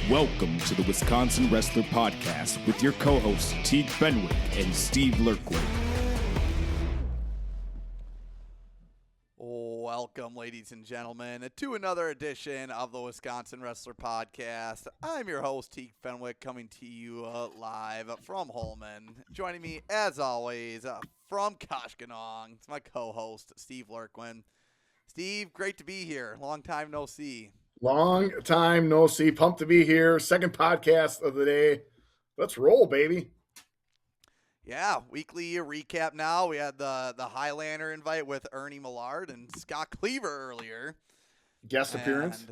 Welcome to the Wisconsin Wrestler Podcast with your co-hosts Teague, Fenwick, and Steve Leurquin. Welcome, ladies and gentlemen, to another edition of the Wisconsin Wrestler Podcast. I'm your host, Teague Fenwick, coming to you live from Holmen. Joining me, as always, from Koshkonong, it's my co-host, Steve Leurquin. Steve, great to be here. Long time no see. Long time no see. Pumped to be here. Second podcast of the day. Let's roll, baby. Yeah, weekly recap now. We had the Highlander invite with Ernie Millard and Scott Cleaver earlier. Guest appearance.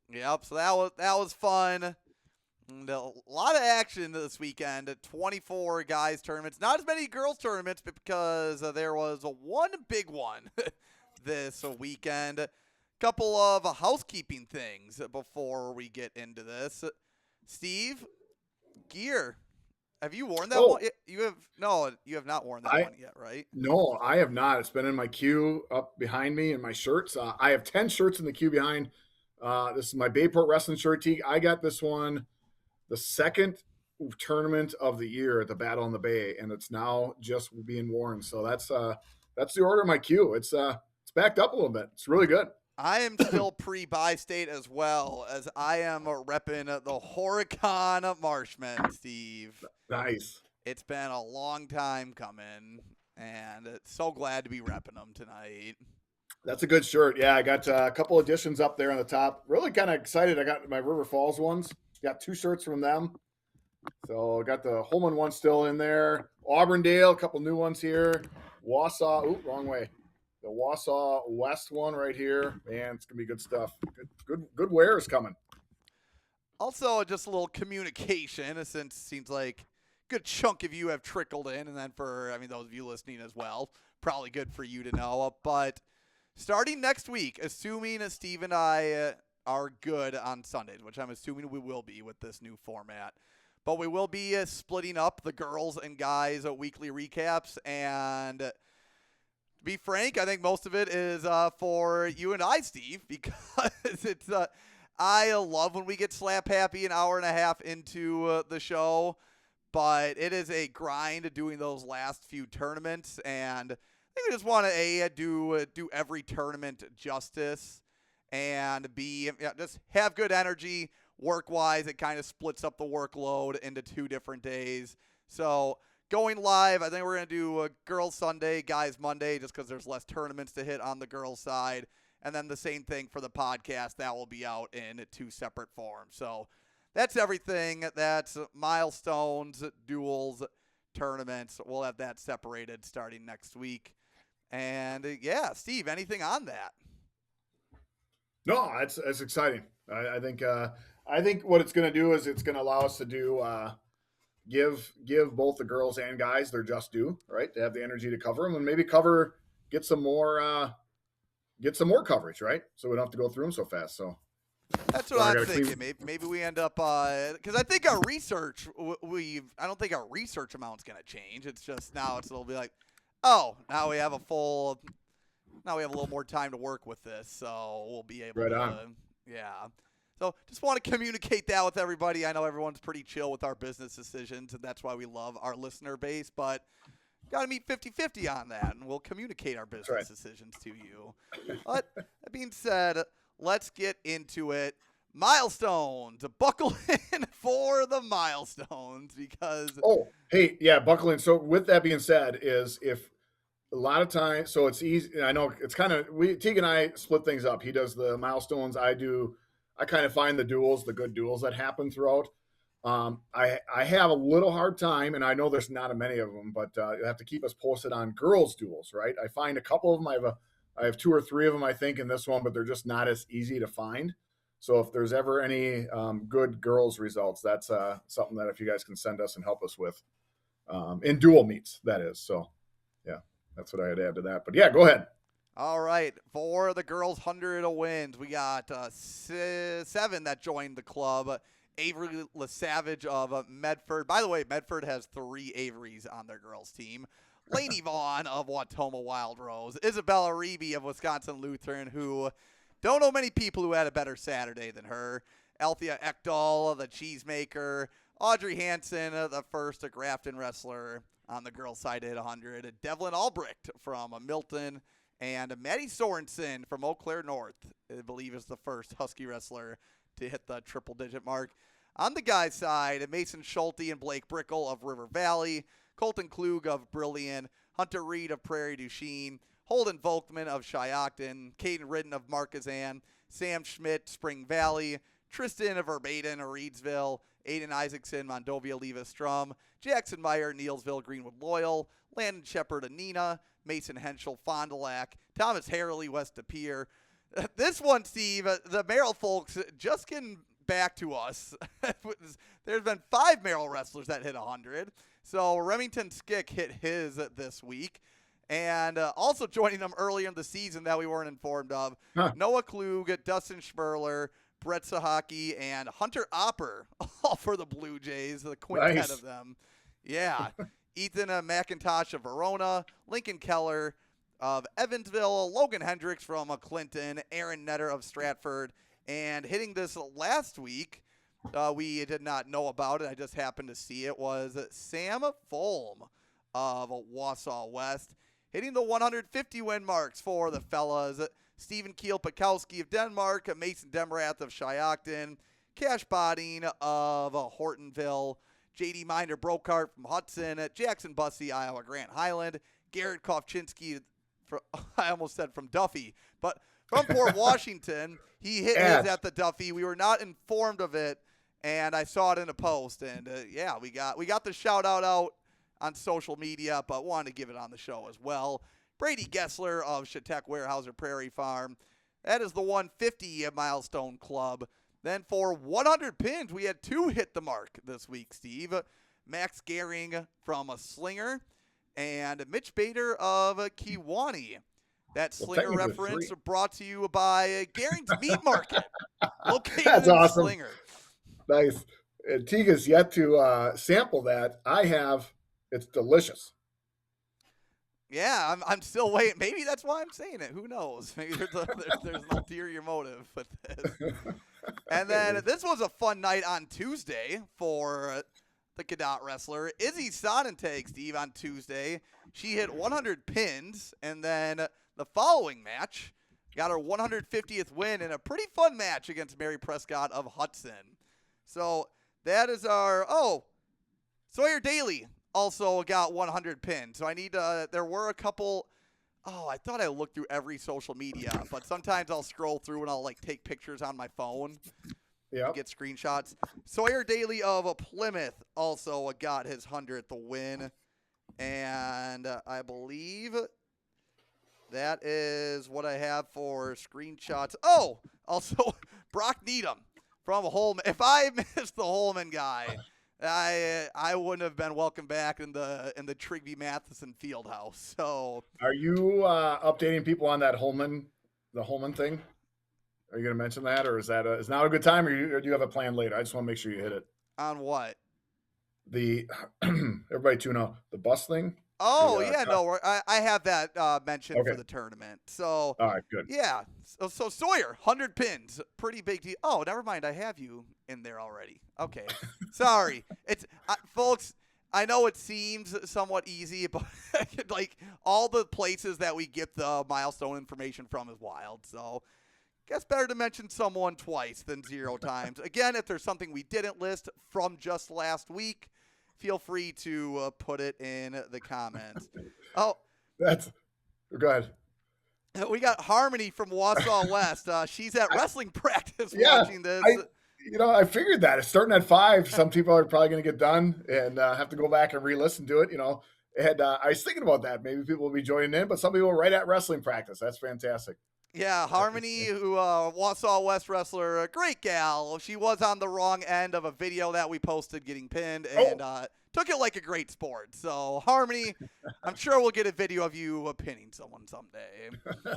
Yep, so that was fun. And a lot of action this weekend. 24 guys tournaments. Not as many girls tournaments, but because there was one big one this weekend. Couple of housekeeping things before we get into this. Steve, gear. Have you worn that one? You have not worn that one yet, right? No, I have not. It's been in my queue up behind me in my shirts. I have 10 shirts in the queue behind. This is my Bayport Wrestling shirt. Teague. I got this one the second tournament of the year at the Battle on the Bay, and it's now just being worn. So that's the order of my queue. It's backed up a little bit. It's really good. I am still pre-buy state as well, as I am repping the Huracan Marshman, Steve. Nice. It's been a long time coming, and so glad to be repping them tonight. That's a good shirt. Yeah, I got a couple editions up there on the top. Really kind of excited. I got my River Falls ones. Got 2 shirts from them. So I got the Holman one still in there. Auburndale, a couple new ones here. Wausau. Ooh, wrong way. The Wausau West one right here. Man, it's going to be good stuff. Good wear is coming. Also, just a little communication, since it seems like a good chunk of you have trickled in, and then for, those of you listening as well, probably good for you to know. But starting next week, assuming Steve and I are good on Sundays, which I'm assuming we will be with this new format, but we will be splitting up the girls and guys weekly recaps, and to be frank, I think most of it is for you and I, Steve, because it's I love when we get slap happy an hour and a half into the show, but it is a grind doing those last few tournaments, and I think we just want to do every tournament justice and just have good energy work-wise. It kind of splits up the workload into 2 different days. So going live, I think we're going to do a girls Sunday, guys Monday, just because there's less tournaments to hit on the girls side. And then the same thing for the podcast. That will be out in 2 separate forms. So that's everything. That's milestones, duels, tournaments. We'll have that separated starting next week. And, yeah, Steve, anything on that? No, it's exciting. I think what it's going to do is it's going to allow us to do give both the girls and guys their just due, right? To have the energy to cover them and maybe get some more coverage, right? So we don't have to go through them so fast. So that's what I'm thinking. Maybe we end up because I think our research I don't think our research amount's going to change. It's just now it'll be like, oh, now we have a little more time to work with this, so we'll be able to. Yeah. So just want to communicate that with everybody. I know everyone's pretty chill with our business decisions, and that's why we love our listener base, but got to meet 50-50 on that, and we'll communicate our business decisions to you. But that being said, let's get into it. Milestones. Buckle in for the milestones because buckle in. So with that being said, is if a lot of times, so it's easy. I know it's kind of Teague and I split things up. He does the milestones. I kind of find the good duels that happen throughout. I have a little hard time, and I know there's not many of them, but you have to keep us posted on girls duels, right? I find a couple of them. I have 2 or 3 of them, I think, in this one, but they're just not as easy to find. So if there's ever any good girls results, that's something that if you guys can send us and help us with in dual meets, that is. So, yeah, that's what I had to add to that. But, yeah, go ahead. All right, for the girls' 100 wins, we got 7 that joined the club. Avery LaSavage of Medford. By the way, Medford has 3 Averys on their girls' team. Lainey Vaughn of Wautoma Wild Rose. Isabella Reeby of Wisconsin Lutheran, who don't know many people who had a better Saturday than her. Althea Ekdahl, the cheesemaker. Audrey Hansen, the first Grafton wrestler on the girls' side to hit 100. Devlin Albrecht from Milton. And Maddie Sorensen from Eau Claire North, I believe, is the first Husky wrestler to hit the triple-digit mark. On the guys' side, Mason Schulte and Blake Brickle of River Valley, Colton Klug of Brilliant, Hunter Reed of Prairie du Chien, Holden Volkman of Shiocton, Caden Ridden of Marquezan, Sam Schmidt, Spring Valley, Tristan of Verbatim, Reedsville, Aiden Isaacson, Mondovia Leva Strum, Jackson Meyer, Neilsville, Greenwood Loyal, Landon Shepard, Anina, Mason Henschel, Fond du Lac, Thomas Harley, West De Pere. This one, Steve, the Merrill folks just getting back to us. There's been 5 Merrill wrestlers that hit 100. So Remington Skick hit his this week. And also joining them earlier in the season that we weren't informed of, Noah Klug, Dustin Schmerler, Brett Sahaki, and Hunter Opper, all for the Blue Jays, the quintet of them. Yeah. Ethan McIntosh of Verona, Lincoln Keller of Evansville, Logan Hendricks from Clinton, Aaron Netter of Stratford, and hitting this last week, we did not know about it, I just happened to see it, was Sam Fulm of Wausau West, hitting the 150 win marks for the fellas. Stephen Kiel-Pikowski of Denmark, Mason Demrath of Shiocton, Cash Bodding of Hortonville, J.D. Minder Brokart from Hudson, Jackson Bussey, Iowa Grant Highland, Garrett Kovchinski, I almost said from Duffy, but from Port Washington. He hit his at the Duffy. We were not informed of it, and I saw it in a post. And, yeah, we got the shout-out out on social media, but wanted to give it on the show as well. Brady Gessler of Chautauqua Warehouser Prairie Farm. That is the 150 milestone club. Then for 100 pins, we had 2 hit the mark this week, Steve. Max Gehring from a Slinger and Mitch Bader of Kewanee. That Slinger reference brought to you by Gehring's Meat Market. Located That's in awesome. Slinger. Nice. And Teague has yet to sample that. I have. It's delicious. Yeah, I'm still waiting. Maybe that's why I'm saying it. Who knows? Maybe there's an ulterior motive with this. And then this was a fun night on Tuesday for the Cadott wrestler. Izzy Sonnentag, Steve, on Tuesday. She hit 100 pins, and then the following match got her 150th win in a pretty fun match against Mary Prescott of Hudson. So that is our, Sawyer Daly also got 100 pins. So I need there were a couple, I thought I looked through every social media, but sometimes I'll scroll through and I'll take pictures on my phone to get screenshots. Sawyer Daly of Plymouth also got his 100th win. And I believe that is what I have for screenshots. Oh, also Brock Needham from Holman. If I missed the Holman guy, I wouldn't have been welcome back in the Trigby Matheson Fieldhouse. So, are you updating people on that the Holman thing? Are you going to mention that, or is now a good time, or do you have a plan later? I just want to make sure you hit it. On what? The everybody tune out the bus thing. Oh, I have that mentioned for the tournament. So, all right, good. Yeah. So Sawyer, 100 pins, pretty big deal. Oh, never mind. I have you in there already. Okay. Sorry. It's folks, I know it seems somewhat easy, but all the places that we get the milestone information from is wild. So, guess better to mention someone twice than 0 times. Again, if there's something we didn't list from just last week, feel free to put it in the comments. Oh, go ahead. We got Harmony from Wausau West. She's at wrestling practice watching this. I figured that it's starting at 5. Some people are probably going to get done and have to go back and re-listen to it. And I was thinking about that. Maybe people will be joining in, but some people are right at wrestling practice. That's fantastic. Yeah, Harmony, who Wausau West wrestler, a great gal. She was on the wrong end of a video that we posted getting pinned and took it like a great sport. So, Harmony, I'm sure we'll get a video of you pinning someone someday.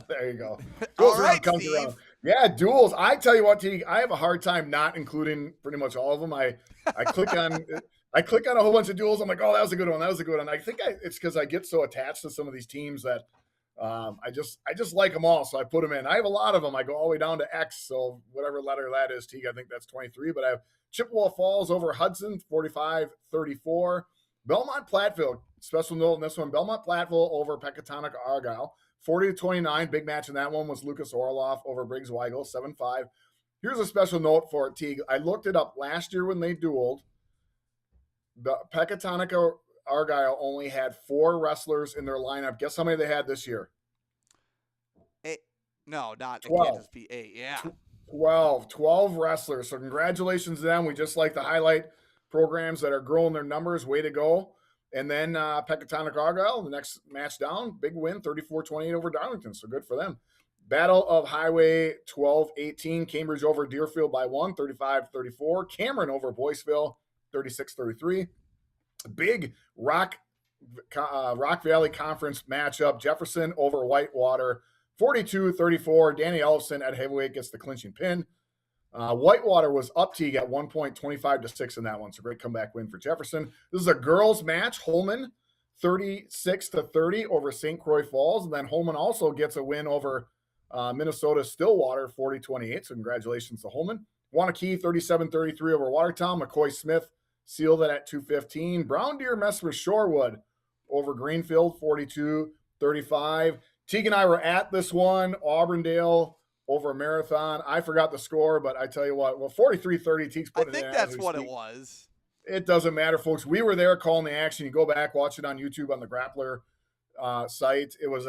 There you go. All right, Steve. Yeah, duels. I tell you what, Teague, I have a hard time not including pretty much all of them. I click on a whole bunch of duels. I'm like, oh, that was a good one. That was a good one. I think it's because I get so attached to some of these teams that I just like them all, so I put them in. I have a lot of them. I go all the way down to X, so whatever letter that is, Teague, I think that's 23. But I have Chippewa Falls over Hudson, 45-34. Belmont Platteville, special note in this one, Belmont Platteville over Pecatonica Argyle, 40-29. Big match in that one was Lucas Orloff over Briggs Weigel, 7-5. Here's a special note for it, Teague. I looked it up last year when they dueled. The Pecatonica Argyle only had 4 wrestlers in their lineup. Guess how many they had this year? 8. No, not 12. It can't just be 8. Yeah. 12 wrestlers. So congratulations to them. We just like to highlight programs that are growing their numbers. Way to go. And then Pecatonica Argyle, the next match down, big win, 34-28 over Darlington. So good for them. Battle of Highway 12-18, Cambridge over Deerfield by 1, 35-34. Cameron over Boyceville, 36-33. Big Rock Valley Conference matchup, Jefferson over Whitewater, 42-34. Danny Ellison at heavyweight gets the clinching pin. Whitewater was up Teague at 1 point, 25-6 in that one. So great comeback win for Jefferson. This is a girls match. Holman 36-30 over St. Croix Falls. And then Holman also gets a win over Minnesota Stillwater 40-28. So congratulations to Holman. Wanakee 37-33 over Watertown. McCoy Smith sealed it at 2:15. Brown Deer messed with Shorewood over Greenfield 42-35. Teague and I were at this one. Auburndale over Marathon. I forgot the score, but I tell you what, well, 43-30, Teague's putting it in. I think that's what it was. It doesn't matter, folks. We were there calling the action. You go back, watch it on YouTube on the Grappler site. It was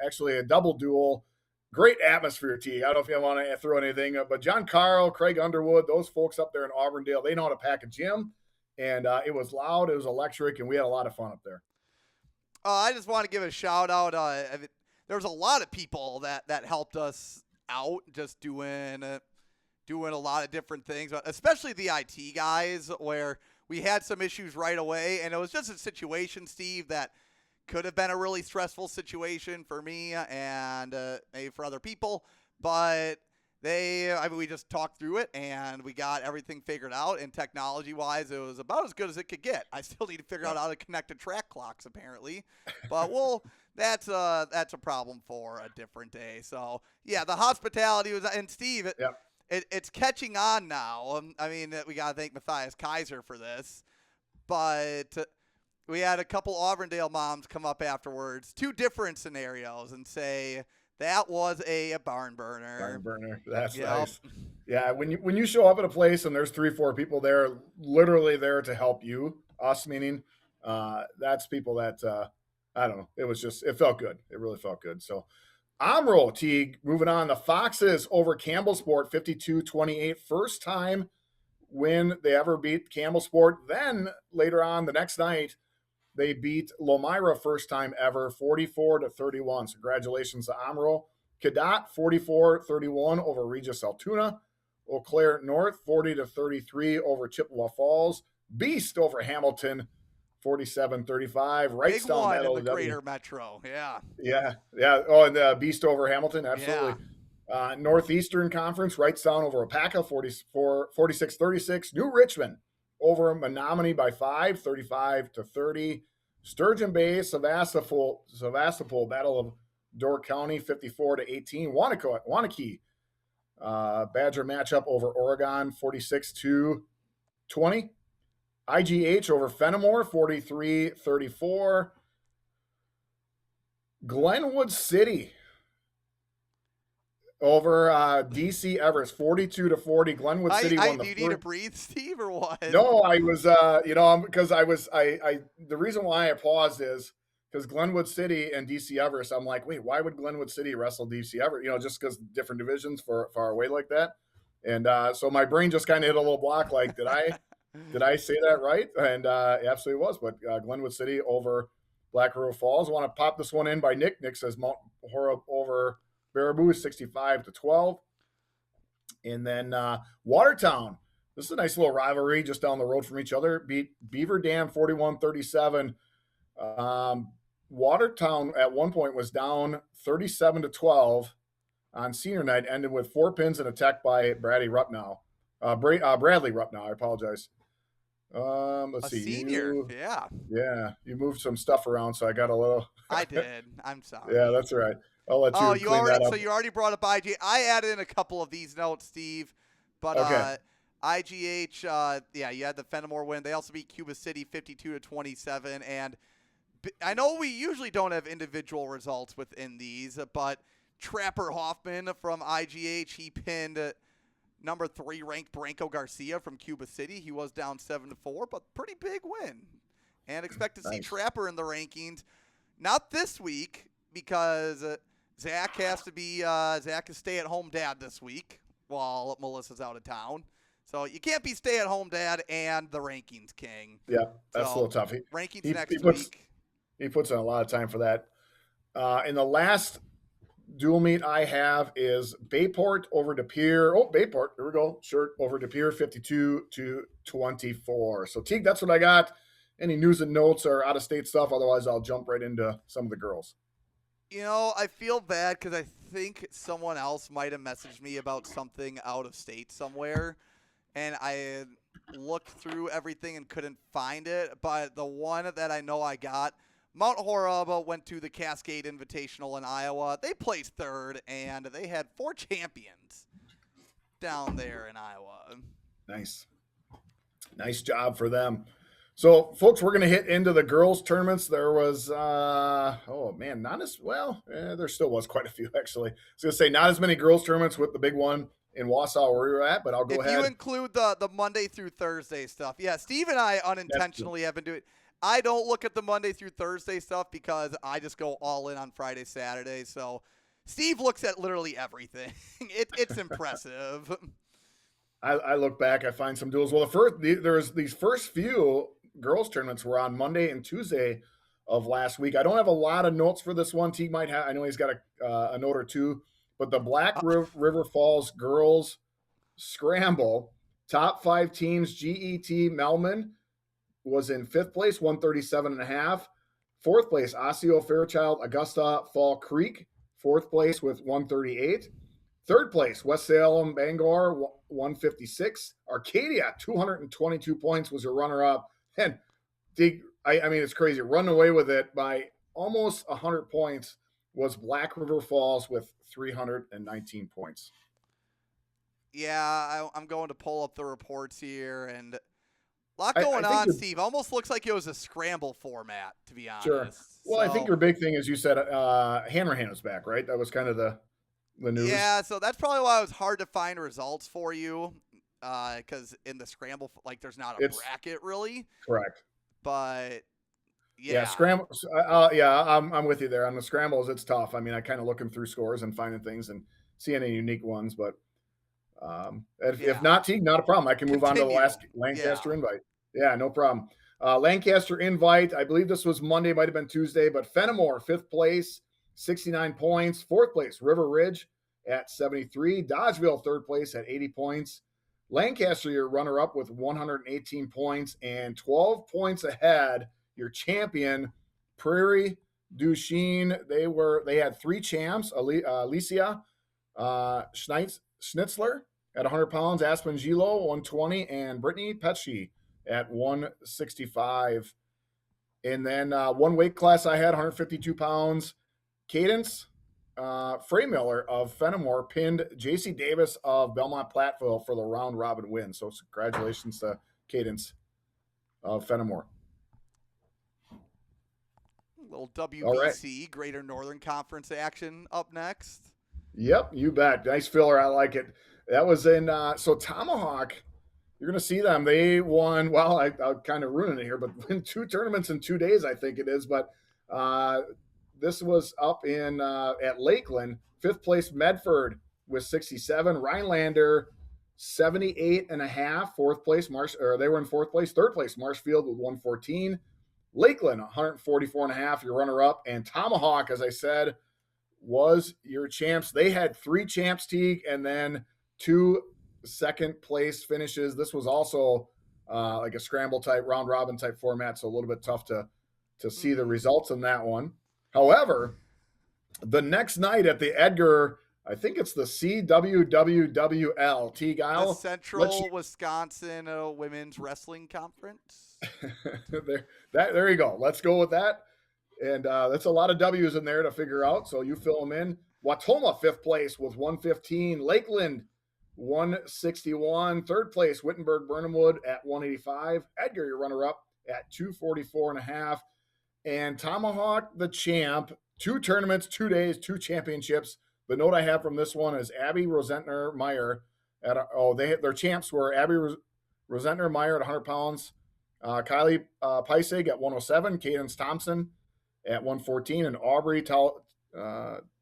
actually a double duel. Great atmosphere, Teague. I don't know if you want to throw anything, but John Carl, Craig Underwood, those folks up there in Auburndale, they know how to pack a gym. And it was loud, it was electric, and we had a lot of fun up there. I just want to give a shout out. There was a lot of people that helped us out, just doing a lot of different things, especially the IT guys, where we had some issues right away, and it was just a situation, Steve, that could have been a really stressful situation for me and maybe for other people, but we just talked through it and we got everything figured out. And technology-wise, it was about as good as it could get. I still need to figure out how to connect to track clocks, apparently, but that's a problem for a different day. So yeah, the hospitality was, and Steve, it's catching on now. I mean, we got to thank Matthias Kaiser for this, but we had a couple Auburndale moms come up afterwards, 2 different scenarios, and say that was a barn burner. Barn burner. That's nice. Yeah, when you show up at a place and there's 3-4 people there, literally there to help you, us meaning, that's people that I don't know. It felt good. It really felt good. So Omro, Teague, moving on. The Foxes over Campbellsport, 52-28. First time win they ever beat Campbellsport. Then later on the next night, they beat Lomira first time ever, 44-31. So congratulations to Omro. Cadott, 44-31 over Regis Altoona. Eau Claire North, 40-33 over Chippewa Falls. Beast over Hamilton, 47-35. Big one in the greater metro. Yeah. Oh, and Beast over Hamilton, absolutely. Yeah. Northeastern Conference, Wrightstown over Apaka, 46-36. New Richmond over Menominee by 5, 35-30. Sturgeon Bay, Sevastopol, Battle of Door County, 54-18. Wanakee, Badger matchup over Oregon, 46-20. IGH over Fenimore, 43-34. Glenwood City over DC Everest, 42-40. Glenwood City won the Do you need to breathe, Steve, or what? No, I was, because the reason why I paused is because Glenwood City and DC Everest, I'm like, wait, why would Glenwood City wrestle DC Everest? Just because different divisions far away like that. And so my brain just kind of hit a little block, like, did I say that right? And it absolutely was. But Glenwood City over Black River Falls. I want to pop this one in by Nick. Nick says Mount Horeb over Baraboo, 65-12. And then Watertown. This is a nice little rivalry just down the road from each other. Beat Beaver Dam 41-37. Watertown at one point was down 37-12 on senior night, ended with 4 pins and a tech by Bradley Rupnow. Bradley Rupnow, I apologize. Let's A see. senior. Yeah. Yeah, you moved some stuff around, so I got a little. I did. I'm sorry. Yeah, that's all right. I'll let you clean that up. So you already brought up IG. I added in a couple of these notes, Steve. But Okay. IGH, yeah, you had the Fenimore win. They also beat Cuba City 52-27. And I know we usually don't have individual results within these, but Trapper Hoffman from IGH, he pinned number 3 ranked Branco Garcia from Cuba City. He was down 7-4, but pretty big win. And expect to see Nice. Trapper in the rankings. Not this week, because Zach has to stay at home dad this week while Melissa's out of town. So you can't be stay at home dad and the rankings king. Yeah, that's So, a little tough. Rankings he next puts, week. He puts in a lot of time for that. In the last dual meet I have is Bayport over De Pere. Oh, Bayport. Here we go. Shirt over De Pere, 52-24. So, Teague, that's what I got. Any news and notes or out-of-state stuff? Otherwise, I'll jump right into some of the girls. I feel bad because I think someone else might have messaged me about something out of state somewhere, and I looked through everything and couldn't find it. But the one that I know I got, Mount Horeb went to the Cascade Invitational in Iowa. They placed 3rd, and they had 4 champions down there in Iowa. Nice job for them. So, folks, we're going to hit into the girls' tournaments. There was, not as well. There still was quite a few, actually. I was going to say not as many girls' tournaments with the big one in Wausau where we were at, but I'll go ahead. If you include the Monday through Thursday stuff. Yeah, Steve and I unintentionally have been doing – I don't look at the Monday through Thursday stuff because I just go all in on Friday, Saturday. So Steve looks at literally everything. It's impressive. I look back, I find some duels. Well, there's these first few girls tournaments were on Monday and Tuesday of last week. I don't have a lot of notes for this one. Teague might have. I know he's got a note or two. But the Black River Falls girls scramble, top 5 teams, GET Melman was in 5th place, 137.5. 4th place, Osseo Fairchild Augusta Fall Creek, 4th place with 138. 3rd place, West Salem Bangor, 156. Arcadia, 222 points was a runner-up. And it's crazy. Run away with it by almost 100 points was Black River Falls with 319 points. Yeah, I'm going to pull up the reports here, and a lot going on, Steve. Almost looks like it was a scramble format, to be honest. Sure. Well, I think your big thing is you said Hanrahan was back, right? That was kind of the news. Yeah, so that's probably why it was hard to find results for you, because in the scramble, there's not a bracket really. Correct. But yeah, scramble. I'm with you there on the scrambles. It's tough. I mean, I kind of looking through scores and finding things and seeing any unique ones, but if not, Teague, not a problem. I can move on to the last Lancaster invite. Yeah, no problem. Lancaster invite. I believe this was Monday, might have been Tuesday, but Fenimore 5th place, 69 points. 4th place, River Ridge at 73. Dodgeville 3rd place at 80 points. Lancaster, your runner-up with 118 points and 12 points ahead. Your champion, Prairie du Chien. They had 3 champs: Alicia Schnitzler at 100 pounds, Aspen Gilo 120, and Brittany Pesci at 165. And then one weight class I had 152 pounds. Cadence Freymiller of Fenimore pinned JC Davis of Belmont Platteville for the round robin win. So congratulations to Cadence of Fenimore. Little WBC, Greater Northern Conference action up next. Yep, you bet. Nice filler. I like it. That was in so Tomahawk. You're going to see them. They won. Well, I'll kind of ruin it here, but win 2 tournaments in 2 days, I think it is. But this was up in at Lakeland. 5th place Medford with 67. Rhinelander 78.5. 4th place they were in 4th place. 3rd place Marshfield with 114. Lakeland 144.5. Your runner-up, and Tomahawk, as I said, was your champs. They had 3 champs, Teague, and then 2 second place finishes. This was also like a scramble type, round robin type format, so a little bit tough to see the results in that one. However, the next night at the Edgar I think it's the CWWWL. Teague, The I'll Central Wisconsin Women's Wrestling Conference. there you go. Let's go with that. And that's a lot of W's in there to figure out. So you fill them in. Watoma, 5th place with 115. Lakeland, 161. 3rd place, Wittenberg Burnhamwood at 185. Edgar, your runner-up at 244.5. And Tomahawk, the champ, 2 tournaments, 2 days, 2 championships. The note I have from this one is Abby Rosentner Meyer. Their champs were Abby Rosentner Meyer at 100 pounds. Kylie Peisig at 107. Cadence Thompson at 114. And Aubrey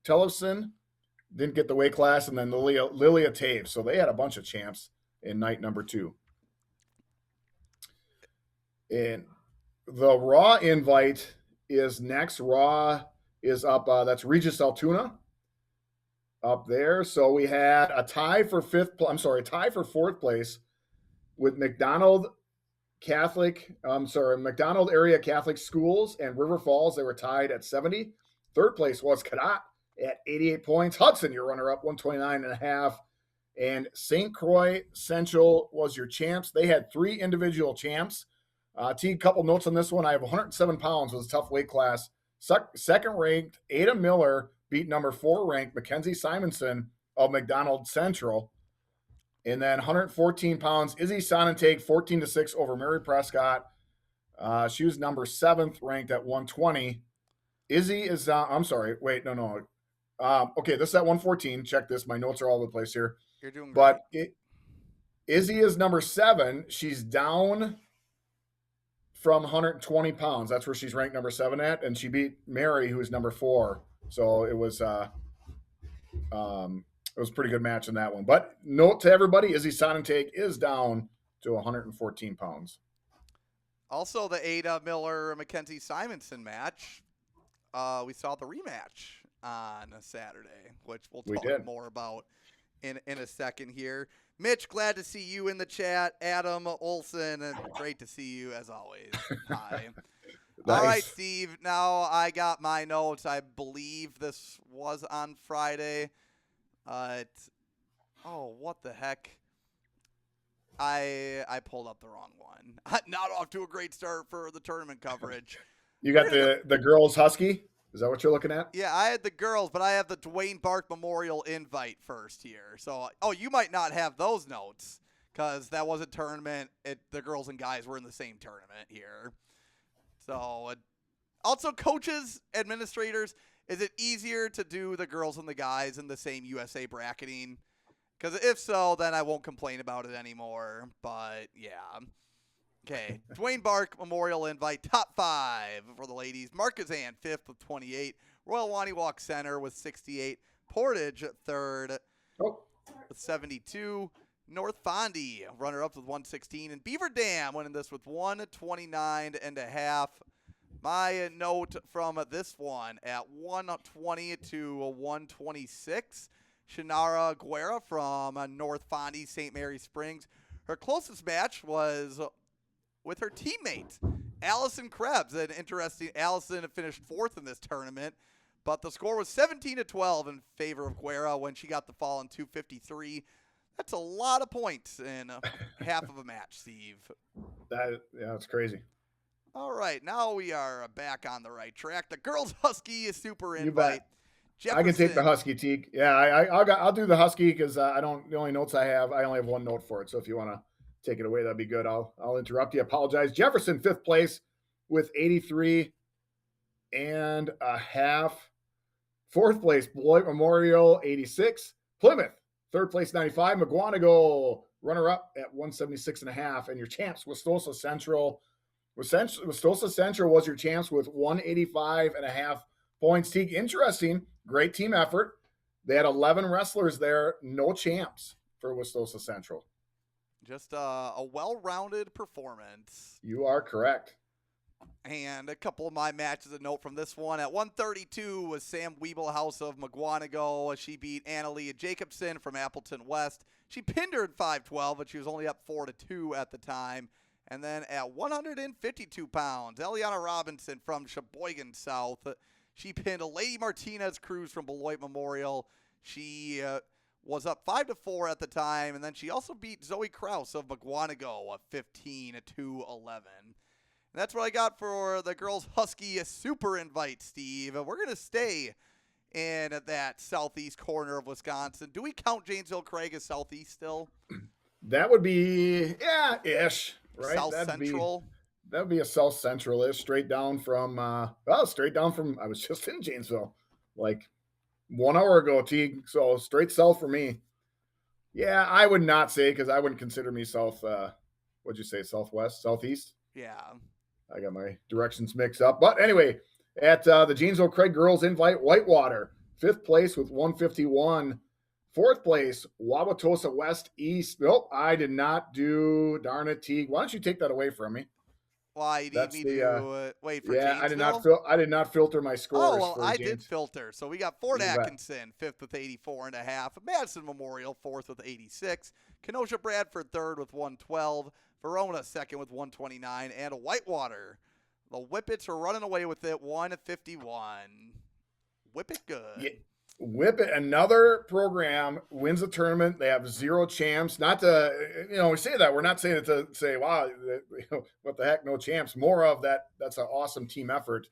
Tellefson didn't get the weight class. And then Lilia Taves. So they had a bunch of champs in night number 2. And the Raw invite is next. Raw is up. That's Regis Altoona up there. So we had a tie for 4th place with McDonald Area Catholic Schools and River Falls. They were tied at 70. 3rd place was Cadott at 88 points. Hudson, your runner-up, 129.5. And St. Croix Central was your champs. They had 3 individual champs. Teague, couple notes on this one. I have 107 pounds, was a tough weight class. Second ranked, Ada Miller beat number 4 ranked Mackenzie Simonson of McDonald Central. And then 114 pounds, Izzy Sonnentag, 14-6 over Mary Prescott. She was number 7th ranked at 120. Izzy is, okay, this is at 114. Check this. My notes are all over the place here. You're doing great. But Izzy is number 7. She's down from 120 pounds. That's where she's ranked number 7 at. And she beat Mary, who is number 4. So it was a pretty good match in that one. But note to everybody, Izzy Sonnentag is down to 114 pounds. Also, the Ada Miller Mackenzie Simonson match. We saw the rematch on a Saturday, which we'll talk more about in a second here. Mitch, glad to see you in the chat. Adam Olson, great to see you as always. Hi. Nice. All right, Steve. Now I got my notes. I believe this was on Friday. What the heck? I pulled up the wrong one. Not off to a great start for the tournament coverage. You got the girls Husky? Is that what you're looking at? Yeah, I had the girls, but I have the Dwayne Bark Memorial invite first here. So, you might not have those notes because that was a tournament. The girls and guys were in the same tournament here. So, also coaches, administrators, is it easier to do the girls and the guys in the same USA bracketing? Because if so, then I won't complain about it anymore. But, yeah. Okay, Dwayne Bark Memorial invite, top 5 for the ladies. Marquezan, 5th with 28. Royal Waniwak Center with 68. Portage, 3rd with 72. North Fondy, runner-up with 116. And Beaver Dam winning this with 129.5. My note from this one at 120 to 126. Shinara Guerra from North Fondy, St. Mary Springs. Her closest match was with her teammate, Allison Krebs. Allison finished 4th in this tournament, but the score was 17-12 in favor of Guerra when she got the fall in 2:53. That's a lot of points in half of a match, Steve. That's crazy. All right, now we are back on the right track. The girls Husky is super invite. You bet. Jefferson. I can take the Husky, Teague. Yeah, I'll do the Husky because the only notes I only have one note for it. So if you want to take it away, that'd be good. I'll interrupt you. Apologize. Jefferson, 5th place with 83.5. 4th place, Beloit Memorial, 86. Plymouth, 3rd place, 95. McGuanago, runner-up at 176.5. And your champs, Westolsa Central. Westolsa Central was your champs with 185.5 points. Teague, interesting. Great team effort. They had 11 wrestlers there. No champs for Westolsa Central. Just a well-rounded performance. You are correct. And a couple of my matches of note from this one. At 132 was Sam Wiebelhaus of McGuanago. She beat Annalia Jacobson from Appleton West. She pinned her in 5:12, but she was only up 4-2 at the time. And then at 152 pounds, Eliana Robinson from Sheboygan South. She pinned Lady Martinez Cruz from Beloit Memorial. She was up 5-4 at the time, and then she also beat Zoe Kraus of McGuanago 15-11. And that's what I got for the girls Husky Super Invite, Steve. We're going to stay in that southeast corner of Wisconsin. Do we count Janesville Craig as southeast still? That would be, ish, right? South Central? That would be a South Central-ish, straight down from, I was just in Janesville, like 1 hour ago, Teague. So straight south for me. Yeah, I would not say, because I wouldn't consider me south, what'd you say, southwest, southeast? Yeah. I got my directions mixed up. But anyway, at the Janesville Craig Girls Invite Whitewater, 5th place with 151. 4th place, Wauwatosa West East. Nope, I did not do, darn it, Teague. Why don't you take that away from me? Why you need me to wait for Yeah, Janesville? I did not filter my scores. Oh, well, I did filter. So we got Fort You bet. Atkinson, 5th with 84.5. Madison Memorial, 4th with 86. Kenosha Bradford, 3rd with 112. Verona, 2nd with 129. And Whitewater, the Whippets are running away with it, 151. Whip it good. Yeah. Whip it. Another program wins the tournament. They have 0 champs. Not to, we say that. We're not saying it to say, wow, what the heck, no champs. More of that. That's an awesome team effort.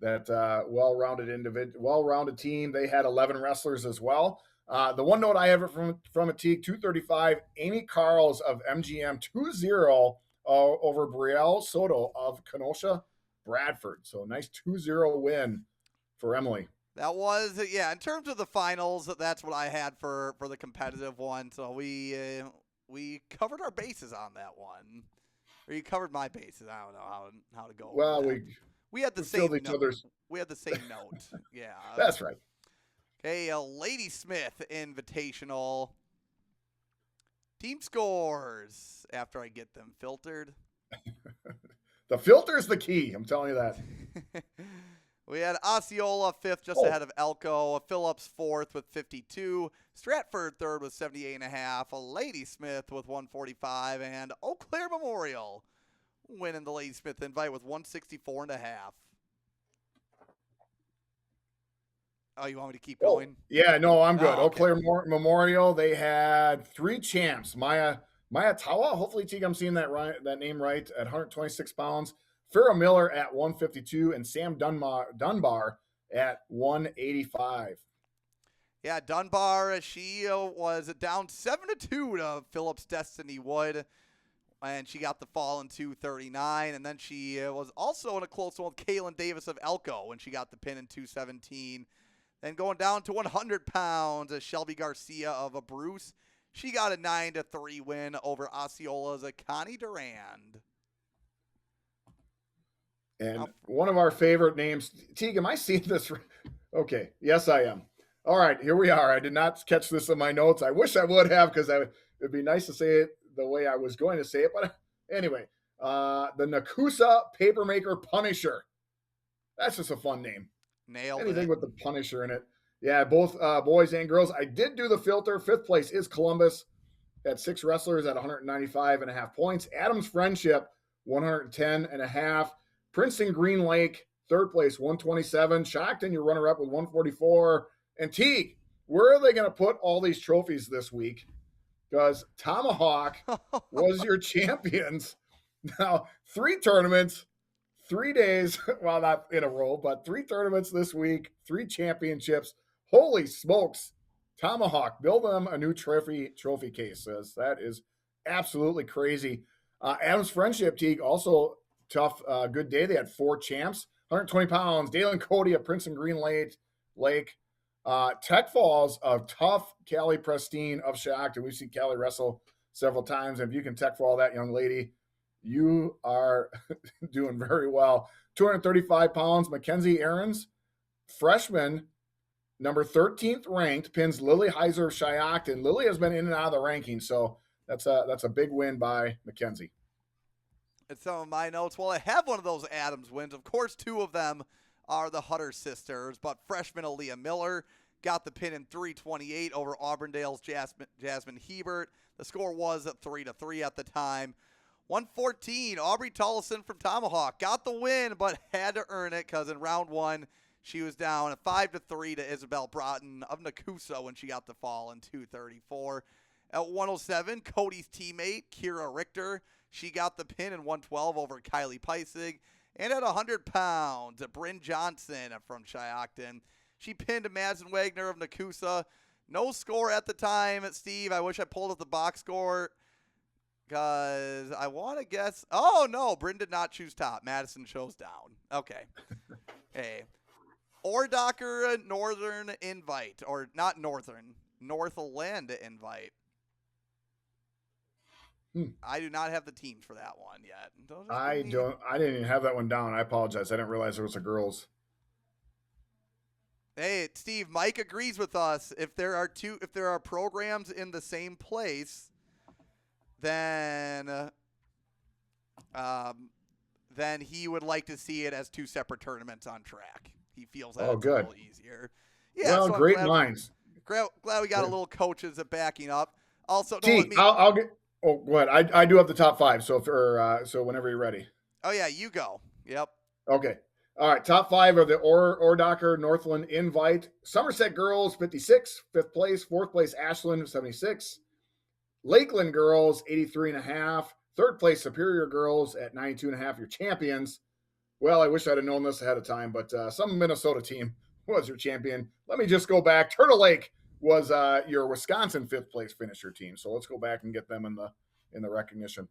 That well-rounded team. They had 11 wrestlers as well. The one note I have from a Teague, 235, Amy Carls of MGM 2-0 over Brielle Soto of Kenosha Bradford. So nice 2-0 win for Emily. That was, in terms of the finals, that's what I had for the competitive one. So we covered our bases on that one. Or you covered my bases. I don't know how to go. Well, we had the same note. We had the same note. Yeah. That's right. Okay, a Ladysmith Invitational. Team scores after I get them filtered. The filter's the key. I'm telling you that. We had Osceola 5th, just ahead of Elko. Phillips 4th with 52. Stratford 3rd with 78.5. Ladysmith with 145. And Eau Claire Memorial winning the Ladysmith Invite with 164.5. Oh, you want me to keep going? Yeah, no, I'm good. Okay. Eau Claire Memorial, they had 3 champs. Maya Tawa, hopefully, Teague, I'm seeing that name right, at 126 pounds. Farrah Miller at 152 and Sam Dunbar at 185. Yeah, Dunbar, she was down 7-2 to Phillips Destiny Wood, and she got the fall in 239. And then she was also in a close one with Kaylin Davis of Elko when she got the pin in 217. Then going down to 100 pounds, Shelby Garcia of a Bruce. She got a 9-3 win over Osceola's Connie Durand. And one of our favorite names, Teague, am I seeing this? Okay, yes, I am. All right, here we are. I did not catch this in my notes. I wish I would have, because it'd be nice to say it the way I was going to say it. But anyway, the Nakusa Papermaker Punisher. That's just a fun name. Nailed Anything it. with the Punisher in it. Yeah, both boys and girls. I did do the filter. 5th place is Columbus at 6 wrestlers at 195.5 points. Adams Friendship, 110.5. Princeton Green Lake, 3rd place, 127. Shockton, your runner-up with 144. And Teague, where are they going to put all these trophies this week? Because Tomahawk was your champions. Now, 3 tournaments, 3 days, well, not in a row, but 3 tournaments this week, 3 championships. Holy smokes. Tomahawk, build them a new trophy case. That is absolutely crazy. Adams Friendship, Teague, also tough, good day. They had 4 champs, 120 pounds. Dalen Cody of Princeton Green Lake. Tech Falls of tough Callie Prestine of Shockton. We've seen Callie wrestle several times. If you can tech fall that young lady, you are doing very well. 235 pounds. Mackenzie Aarons, freshman, number 13th ranked, pins Lily Heiser of Shockton. Lily has been in and out of the rankings, so that's a big win by Mackenzie. And some of my notes, well, I have one of those Adams wins. Of course, 2 of them are the Hutter sisters, but freshman Aaliyah Miller got the pin in 328 over Auburndale's Jasmine Hebert. The score was at 3-3 at the time. 114, Aubrey Tullison from Tomahawk got the win, but had to earn it because in round 1, She was down 5-3 to Isabel Broughton of Nakusa when she got the fall in 234. At 107, Cody's teammate, Kira Richter, she got the pin in 112 over Kylie Peissig. And at 100 pounds, Bryn Johnson from Shiocton, she pinned Madsen Wagner of Nakusa. No score at the time, Steve. I wish I pulled up the box score because I want to guess. Oh, no, Bryn did not choose top. Madison chose down. Okay. Hey. Ordocker Northern Invite, or not Northern, Northland Invite. I do not have the teams for that one yet. I didn't even have that one down. I apologize. I didn't realize there was a girls. Hey, Steve, Mike agrees with us. If there are programs in the same place, then he would like to see it as 2 separate tournaments on track. He feels that it's a little easier. Yeah, well, so great minds. Glad we got a little coaches backing up. Also, I'll get. Oh, go ahead. I do have the top 5. So so whenever you're ready. Oh yeah, you go. Yep. Okay. All right. Top 5 are the Ordocker Northland Invite. Somerset girls 56, 5th place. 4th place Ashland 76. Lakeland girls 83.5. 3rd place Superior girls at 92.5. Your champions. Well, I wish I'd have known this ahead of time, but some Minnesota team was your champion. Let me just go back. Turtle Lake was your Wisconsin 5th place finisher team. So let's go back and get them in the recognition.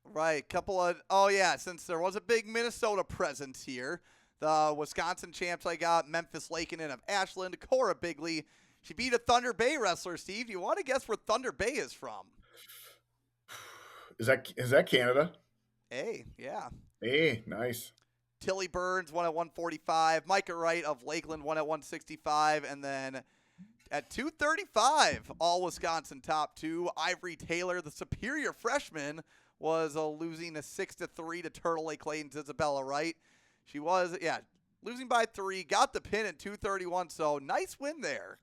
Right. Since there was a big Minnesota presence here, the Wisconsin champs I got, Memphis Lakeinen of Ashland, Cora Bigley. She beat a Thunder Bay wrestler, Steve. Do you want to guess where Thunder Bay is from? Is that Canada? Hey, yeah. Hey, nice. Tilly Burns won at 145. Micah Wright of Lakeland won at 165. And then at 235, all Wisconsin top 2. Ivory Taylor, the superior freshman, was losing a 6-3 to Turtle Lake Clayton's Isabella Wright. She was, losing by 3. Got the pin at 231. So nice win there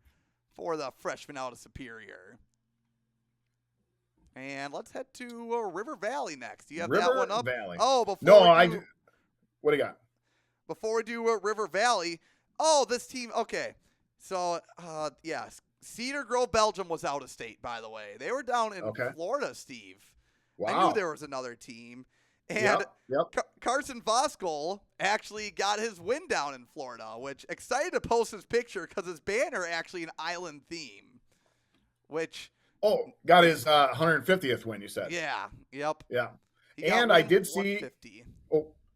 for the freshman out of Superior. And let's head to River Valley next. Do you have that one up? Valley. Oh, what do you got? Before we do River Valley, this team, okay. So, Cedar Grove, Belgium was out of state, by the way. They were down in Florida, Steve. Wow. I knew there was another team. And Carson Voskuhl actually got his win down in Florida, which excited to post his picture because his banner actually an island theme, which... Oh, got his 150th win, you said. Yeah, yep. Yeah. And I did see...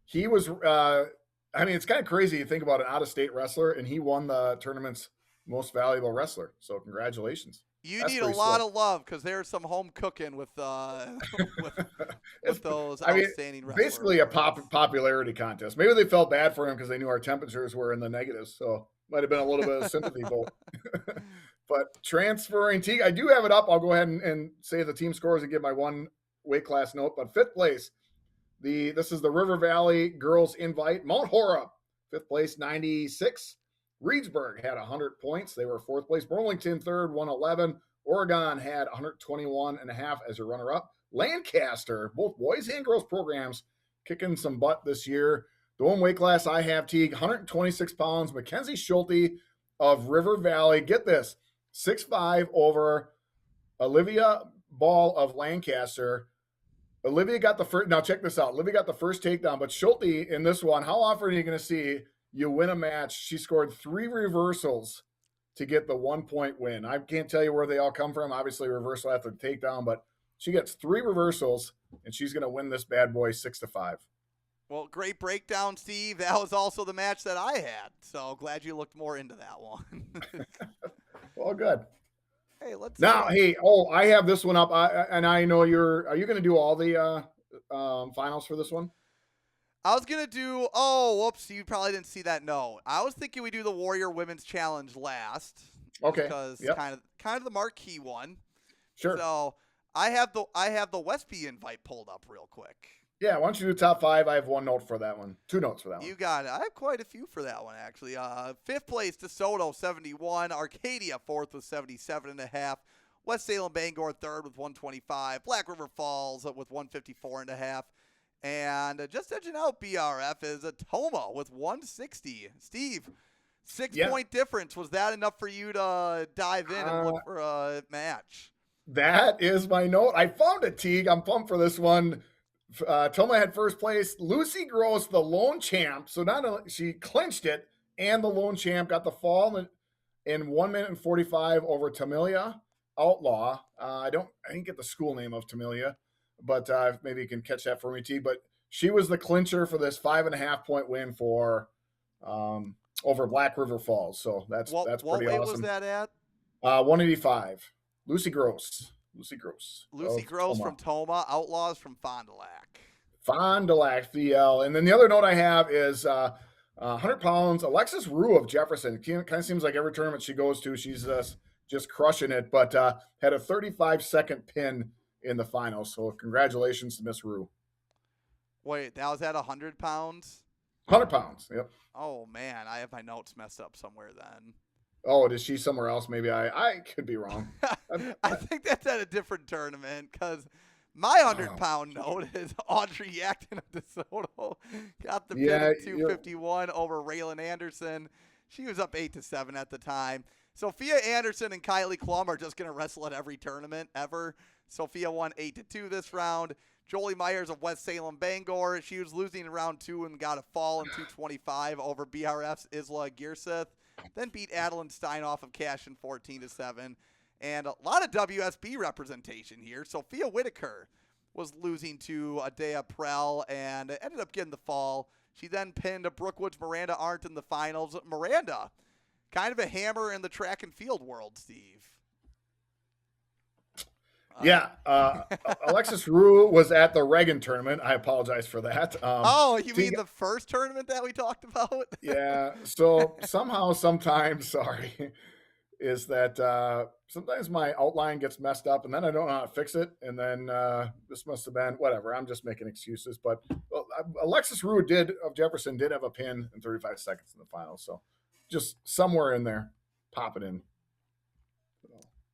he was... it's kind of crazy to think about an out-of-state wrestler, and he won the tournament's most valuable wrestler. So congratulations. That's need a lot of love because there's some home cooking with with those outstanding wrestlers. Basically a popularity contest. Maybe they felt bad for him because they knew our temperatures were in the negatives, so might have been a little bit of sympathy vote. But transferring Teague, I do have it up. I'll go ahead and say the team scores and give my one weight class note. But 5th place, this is the River Valley Girls Invite. Mount Horeb, 5th place, 96. Reedsburg had 100 points. They were 4th place. Burlington, 3rd, 111. Oregon had 121.5 as a runner-up. Lancaster, both boys and girls programs, kicking some butt this year. The one weight class I have, Teague, 126 pounds. Mackenzie Schulte of River Valley. Get this, 6'5" over Olivia Ball of Lancaster. Olivia got the first. Now check this out. Olivia got the first takedown, but Schulte in this one, how often are you going to see you win a match? She scored 3 reversals to get the 1-point win. I can't tell you where they all come from. Obviously, reversal after the takedown, but she gets 3 reversals, and she's going to win this bad boy 6-5. Well, great breakdown, Steve. That was also the match that I had. So glad you looked more into that one. Well, good. Hey, let's I have this one up. I know are you going to do all the finals for this one? I was going to do, whoops, you probably didn't see that note. I was thinking we do the Warrior Women's Challenge last. Okay. Because kind of the marquee one. Sure. So I have the Westby invite pulled up real quick. Yeah, why don't you do top 5? I have 1 note for that one. 2 notes for that one. You got it. I have quite a few for that one, actually. 5th place, DeSoto, 71. Arcadia, 4th with 77.5. West Salem Bangor, 3rd with 125. Black River Falls with 154.5. And just edging out BRF is a Toma with 160. Steve, 6-point difference. Was that enough for you to dive in and look for a match? That is my note. I found it, Teague. I'm pumped for this one. Toma had first place. Lucy Gross, the lone champ. So not only she clinched it, and the lone champ got the fall in 1 minute and 45 over Tamilia Outlaw. I didn't get the school name of Tamilia, but maybe you can catch that for me, Teague. But she was the clincher for this 5.5-point win for over Black River Falls. So that's pretty awesome. What weight was that at? 185. Lucy Gross. Lucy Gross from Toma. Outlaws from Fond du Lac. Fond du Lac, VL. And then the other note I have is 100 pounds. Alexis Rue of Jefferson. Kind of seems like every tournament she goes to, she's just crushing it, but had a 35-second pin in the final. So congratulations to Miss Rue. Wait, that was at 100 pounds? 100 pounds, yep. Oh, man. I have my notes messed up somewhere then. Oh, is she somewhere else? Maybe I could be wrong. I think that's at a different tournament because my 100-pound note is Audrey Yackton of DeSoto got the pin at 251 over Raylan Anderson. She was up 8-7 at the time. Sophia Anderson and Kylie Klum are just going to wrestle at every tournament ever. Sophia won 8-2 this round. Jolie Myers of West Salem Bangor. She was losing in round 2 and got a fall in 225 over BRF's Isla Gearseth. Then beat Adeline Steinoff of Cashin 14-7. And a lot of WSB representation here. Sophia Whitaker was losing to Adea Prell and ended up getting the fall. She then pinned Brookwood's Miranda Arndt in the finals. Miranda, kind of a hammer in the track and field world, Steve. Yeah, Alexis Rue was at the Reagan tournament. I apologize for that. You mean the first tournament that we talked about? Yeah, so sometimes, is that sometimes my outline gets messed up, and then I don't know how to fix it, and then this must have been, whatever, I'm just making excuses, but Alexis Rue of Jefferson did have a pin in 35 seconds in the final, so just somewhere in there, pop it in.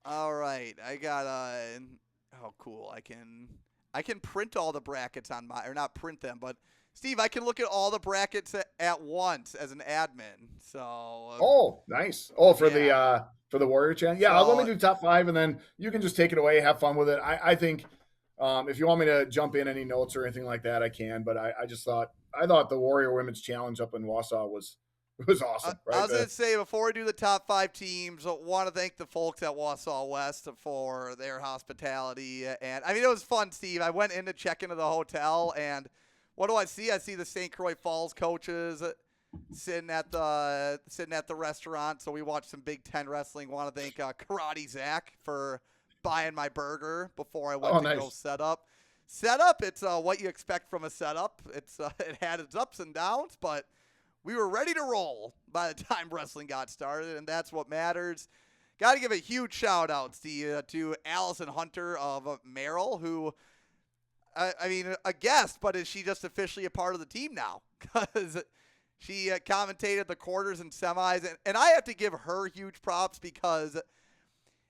All right, I got oh cool. I can print all the brackets on my, or not print them, but Steve, I can look at all the brackets at once as an admin. So oh, nice. Oh, for the Warrior Channel. Yeah, so, let me do top 5 and then you can just take it away, have fun with it. I think if you want me to jump in any notes or anything like that, I can, but I thought the Warrior Women's Challenge up in Wausau was awesome. Right? I was going to say, before we do the top 5 teams, I want to thank the folks at Wausau West for their hospitality. And I mean, it was fun, Steve. I went in to check into the hotel, and what do I see? I see the St. Croix Falls coaches sitting at the restaurant. So we watched some Big Ten wrestling. Want to thank Karate Zach for buying my burger before I went to go set up. It's what you expect from a setup. It had its ups and downs, but we were ready to roll by the time wrestling got started, and that's what matters. Got to give a huge shout-out to Allison Hunter of Merrill, who, I mean, a guest, but is she just officially a part of the team now? Because she commentated the quarters and semis, and I have to give her huge props because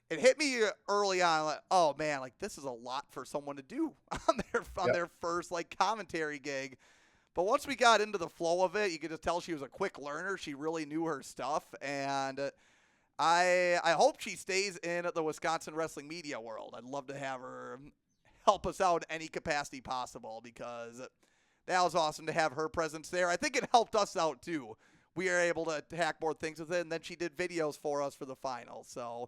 it hit me early on, like, oh, man, like, this is a lot for someone to do on their first, like, commentary gig. But once we got into the flow of it, you could just tell she was a quick learner. She really knew her stuff, and I hope she stays in the Wisconsin wrestling media world. I'd love to have her help us out in any capacity possible because that was awesome to have her presence there. I think it helped us out, too. We were able to hack more things with it, and then she did videos for us for the final. So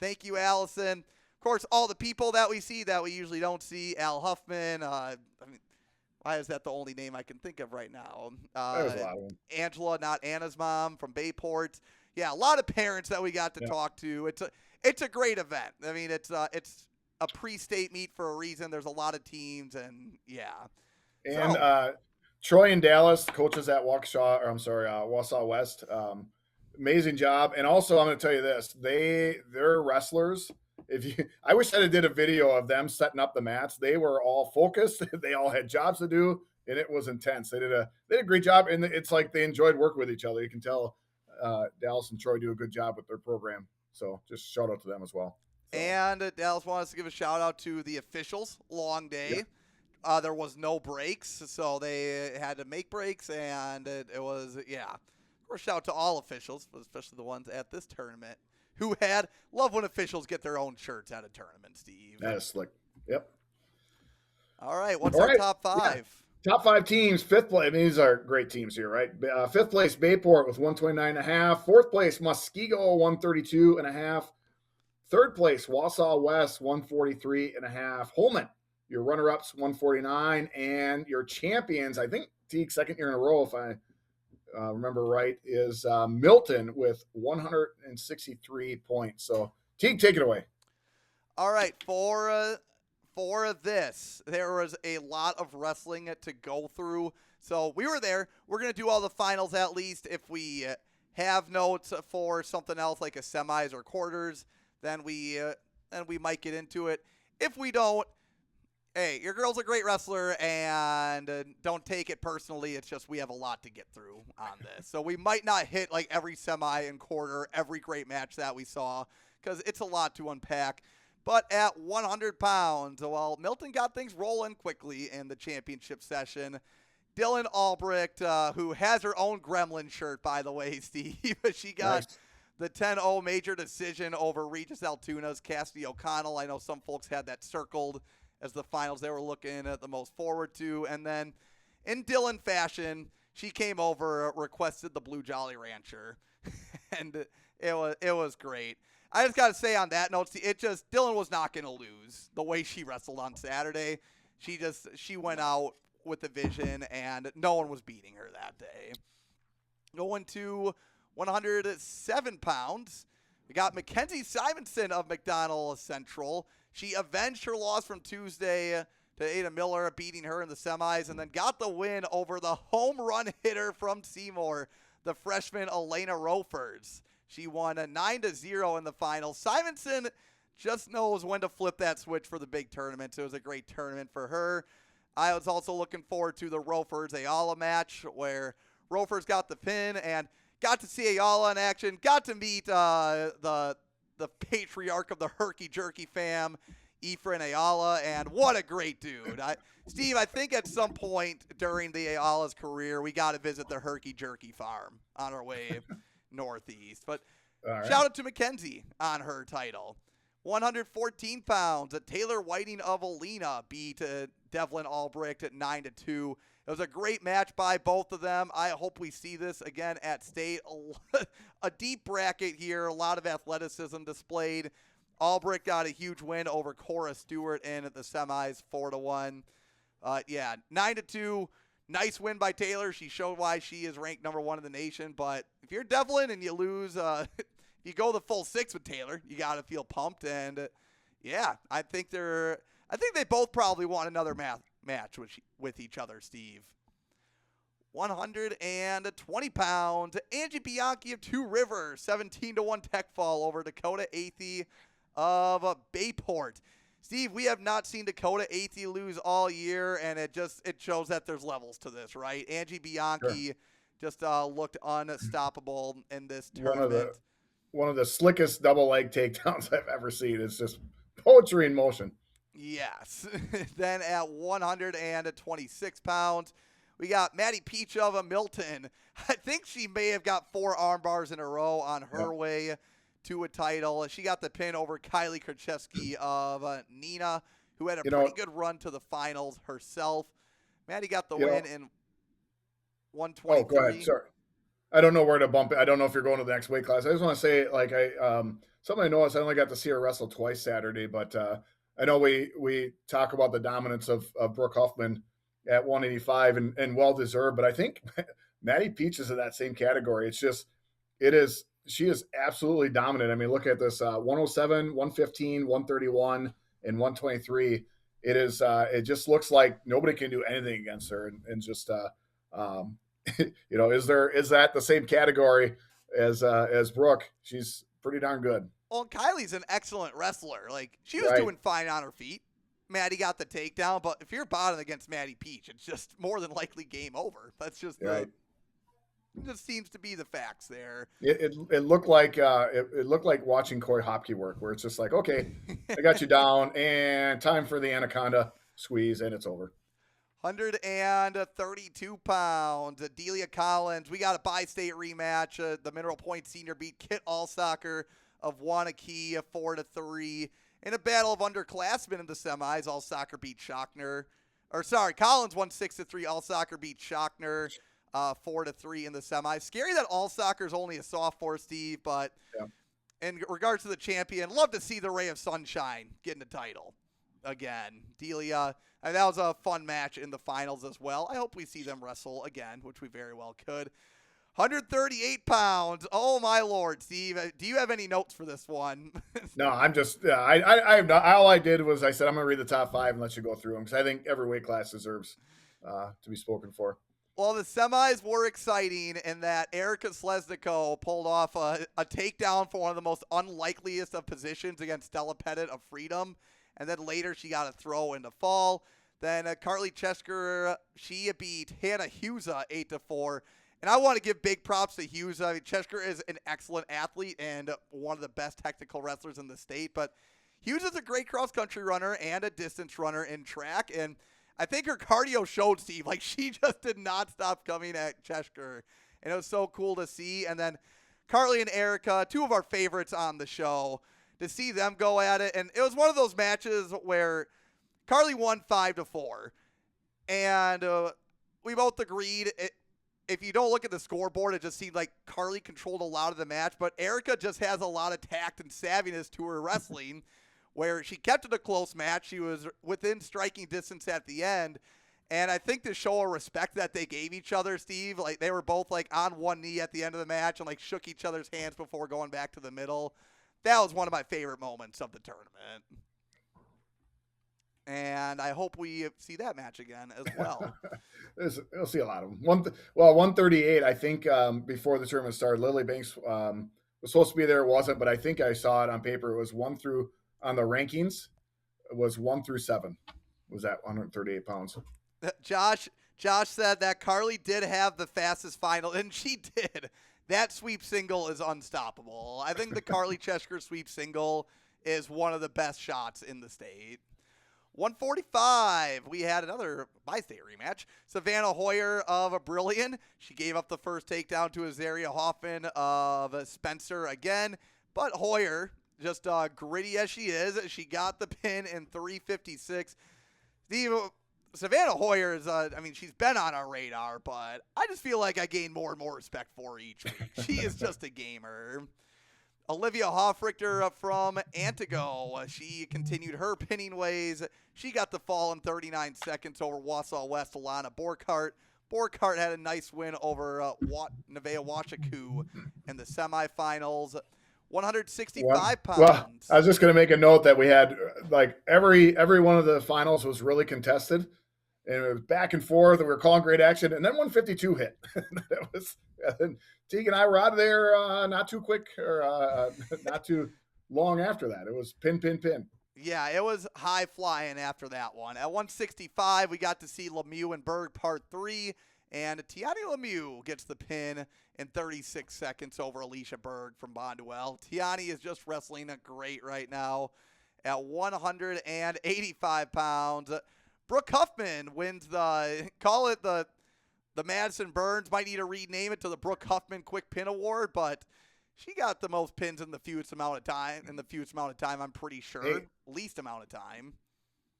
Thank you, Allison. Of course, all the people that we see that we usually don't see, Al Huffman, why is that the only name I can think of right now? There's a lot of them. Angela, not Anna's mom, from Bayport. Yeah, a lot of parents that we got to talk to. It's a great event. I mean, it's a pre-state meet for a reason. There's a lot of teams, and yeah. And Troy and Dallas, coaches at Wausau West, amazing job. And also, I'm going to tell you this: they're wrestlers. I wish I did a video of them setting up the mats. They were all focused. They all had jobs to do, and it was intense. They did a great job, and it's like they enjoyed working with each other. You can tell Dallas and Troy do a good job with their program. So just shout out to them as well. So. And Dallas wants to give a shout out to the officials. Long day. there was no breaks, so they had to make breaks, and it was, yeah. Of course, shout out to all officials, but especially the ones at this tournament who love when officials get their own shirts at a tournament, Steve. That is slick. Yep. All right, what's our top five? Yeah. Top 5 teams, fifth place. I mean, these are great teams here, right? Fifth place, Bayport with 129.5. Fourth place, Muskego, 132.5. Third place, Wausau West, 143.5. Holman, your runner-ups, 149. And your champions, I think Teague, second year in a row, if I remember right, is Milton with 163 points. So, Teague, take it away. All right, for this, there was a lot of wrestling to go through. So we were there. We're going to do all the finals at least. If we have notes for something else like a semis or quarters, then we might get into it. If we don't, hey, your girl's a great wrestler, and don't take it personally. It's just we have a lot to get through on this. So we might not hit like every semi and quarter, every great match that we saw, because it's a lot to unpack. But at 100 pounds, well, Milton got things rolling quickly in the championship session. Dylan Albrecht, who has her own Gremlin shirt, by the way, Steve. She got the 10-0 major decision over Regis Altuna's Cassidy O'Connell. I know some folks had that circled as the finals they were looking at the most forward to. And then in Dylan fashion, she came over, requested the Blue Jolly Rancher, and it was great. I just got to say on that note, Dylan was not going to lose the way she wrestled on Saturday. She went out with the vision, and no one was beating her that day. Going to 107 pounds, we got Mackenzie Simonson of McDonald Central. She avenged her loss from Tuesday to Ada Miller, beating her in the semis, and then got the win over the home run hitter from Seymour, the freshman Elena Rofers. She won a 9-0 in the finals. Simonson just knows when to flip that switch for the big tournaments. It was a great tournament for her. I was also looking forward to the Rofers Ayala match where Rofers got the pin and got to see Ayala in action. Got to meet the patriarch of the Herky Jerky fam, Efren Ayala, and what a great dude. Steve, I think at some point during the Ayala's career, we got to visit the Herky Jerky farm on our way northeast. But shout out to Mackenzie on her title. 114 pounds. Taylor Whiting of Alena beat Devlin Albrecht at 9-2. It was a great match by both of them. I hope we see this again at state. A deep bracket here, a lot of athleticism displayed. Albrecht got a huge win over Cora Stewart in the semis, 4-1. 9-2. Nice win by Taylor. She showed why she is ranked number 1 in the nation. But if you're Devlin and you lose, if you go the full 6 with Taylor, you got to feel pumped. And I think they both probably want another match with each other, Steve. 120 pounds. Angie Bianchi of Two Rivers, 17-1 tech fall over Dakota Athey of Bayport. Steve, we have not seen Dakota Athey lose all year, and it shows that there's levels to this, right? Angie Bianchi just looked unstoppable in this tournament. One of the slickest double leg takedowns I've ever seen. It's just poetry in motion. Yes. Then at 126 pounds, we got Maddie Peach of Milton. I think she may have got 4 arm bars in a row on her way to a title. She got the pin over Kylie Krzyzewski of Nina, who had a pretty good run to the finals herself. Maddie got the win in 123. Oh, go ahead. Sorry. I don't know where to bump it. I don't know if you're going to the next weight class. I just want to say, something I noticed, I only got to see her wrestle twice Saturday, but I know we talk about the dominance of Brooke Huffman at 185 and well-deserved, but I think Maddie Peach is in that same category. She is absolutely dominant. I mean, look at this, 107, 115, 131, and 123. It just looks like nobody can do anything against her. And just, is that the same category as Brooke? She's pretty darn good. Well, Kylie's an excellent wrestler. Like, she was doing fine on her feet. Maddie got the takedown, but if you're bottom against Maddie Peach, it's just more than likely game over. That's just it just seems to be the facts there. It looked like it looked like watching Corey Hopke work, where it's just like, okay, I got you down, and time for the anaconda squeeze, and it's over. 132 pounds. Delia Collins. We got a bi-state rematch. The Mineral Point senior beat Kit Allsoccer of Wanakee 4-3. In a battle of underclassmen in the semis, Allsoccer beat Shockner. Collins won 6-3. Allsoccer beat Shockner 4-3 in the semis. Scary that Allsoccer is only a sophomore, Steve, but in regards to the champion, love to see the Ray of Sunshine getting the title again. Delia, and that was a fun match in the finals as well. I hope we see them wrestle again, which we very well could. 138 pounds. Oh, my Lord, Steve. Do you have any notes for this one? No, I'm just, I all I did was I said, I'm going to read the top 5 and let you go through them because I think every weight class deserves to be spoken for. Well, the semis were exciting in that Erica Slesniko pulled off a takedown for one of the most unlikeliest of positions against Stella Pettit of Freedom. And then later she got a throw into fall. Then Carly Chesker, she beat Hannah Husa 8-4. And I want to give big props to Husa. I mean, Chesker is an excellent athlete and one of the best technical wrestlers in the state. But Husa's a great cross-country runner and a distance runner in track. And I think her cardio showed, Steve. Like, she just did not stop coming at Chesker. And it was so cool to see. And then Carly and Erica, two of our favorites on the show, to see them go at it. And it was one of those matches where Carly won 5-4. And we both agreed, if you don't look at the scoreboard, it just seemed like Carly controlled a lot of the match. But Erica just has a lot of tact and savviness to her wrestling, where she kept it a close match. She was within striking distance at the end. And I think to show a respect that they gave each other, Steve, like they were both like on one knee at the end of the match and like shook each other's hands before going back to the middle. That was one of my favorite moments of the tournament. And I hope we see that match again as well. We'll see a lot of them. 138, I think before the tournament started, Lily Banks was supposed to be there. It wasn't, but I think I saw it on paper. It was 1 through, on the rankings, it was 1 through 7. Was that 138 pounds? Josh said that Carly did have the fastest final, and she did. That sweep single is unstoppable. I think the Carly Chesker sweep single is one of the best shots in the state. 145, we had another bi-state rematch. Savannah Hoyer of Brilliant. She gave up the first takedown to Azaria Hoffman of Spencer again. But Hoyer, just gritty as she is, she got the pin in 3:56. Savannah Hoyer is, she's been on our radar, but I just feel like I gain more and more respect for her each week. She is just a gamer. Olivia Hoffrichter from Antigo. She continued her pinning ways. She got the fall in 39 seconds over Wausau West Alana Borkart. Borkart had a nice win over Nevaeh Washaku in the semifinals. 165 pounds. Well, I was just going to make a note that we had like every one of the finals was really contested, and it was back and forth. And we were calling great action, and then 152 hit. That was, and Teague and I were out of there not too quick or not too long after that. It was pin. Yeah, it was high flying after that one. At 165, we got to see Lemieux and Berg Part 3, and Tiani Lemieux gets the pin in 36 seconds over Alicia Berg from Bonduelle. Tiani is just wrestling great right now at 185 pounds. Brooke Huffman wins the Madison Burns. Might need to rename it to the Brooke Huffman Quick Pin Award, but she got the most pins in the fewest amount of time. I'm pretty sure. Least amount of time.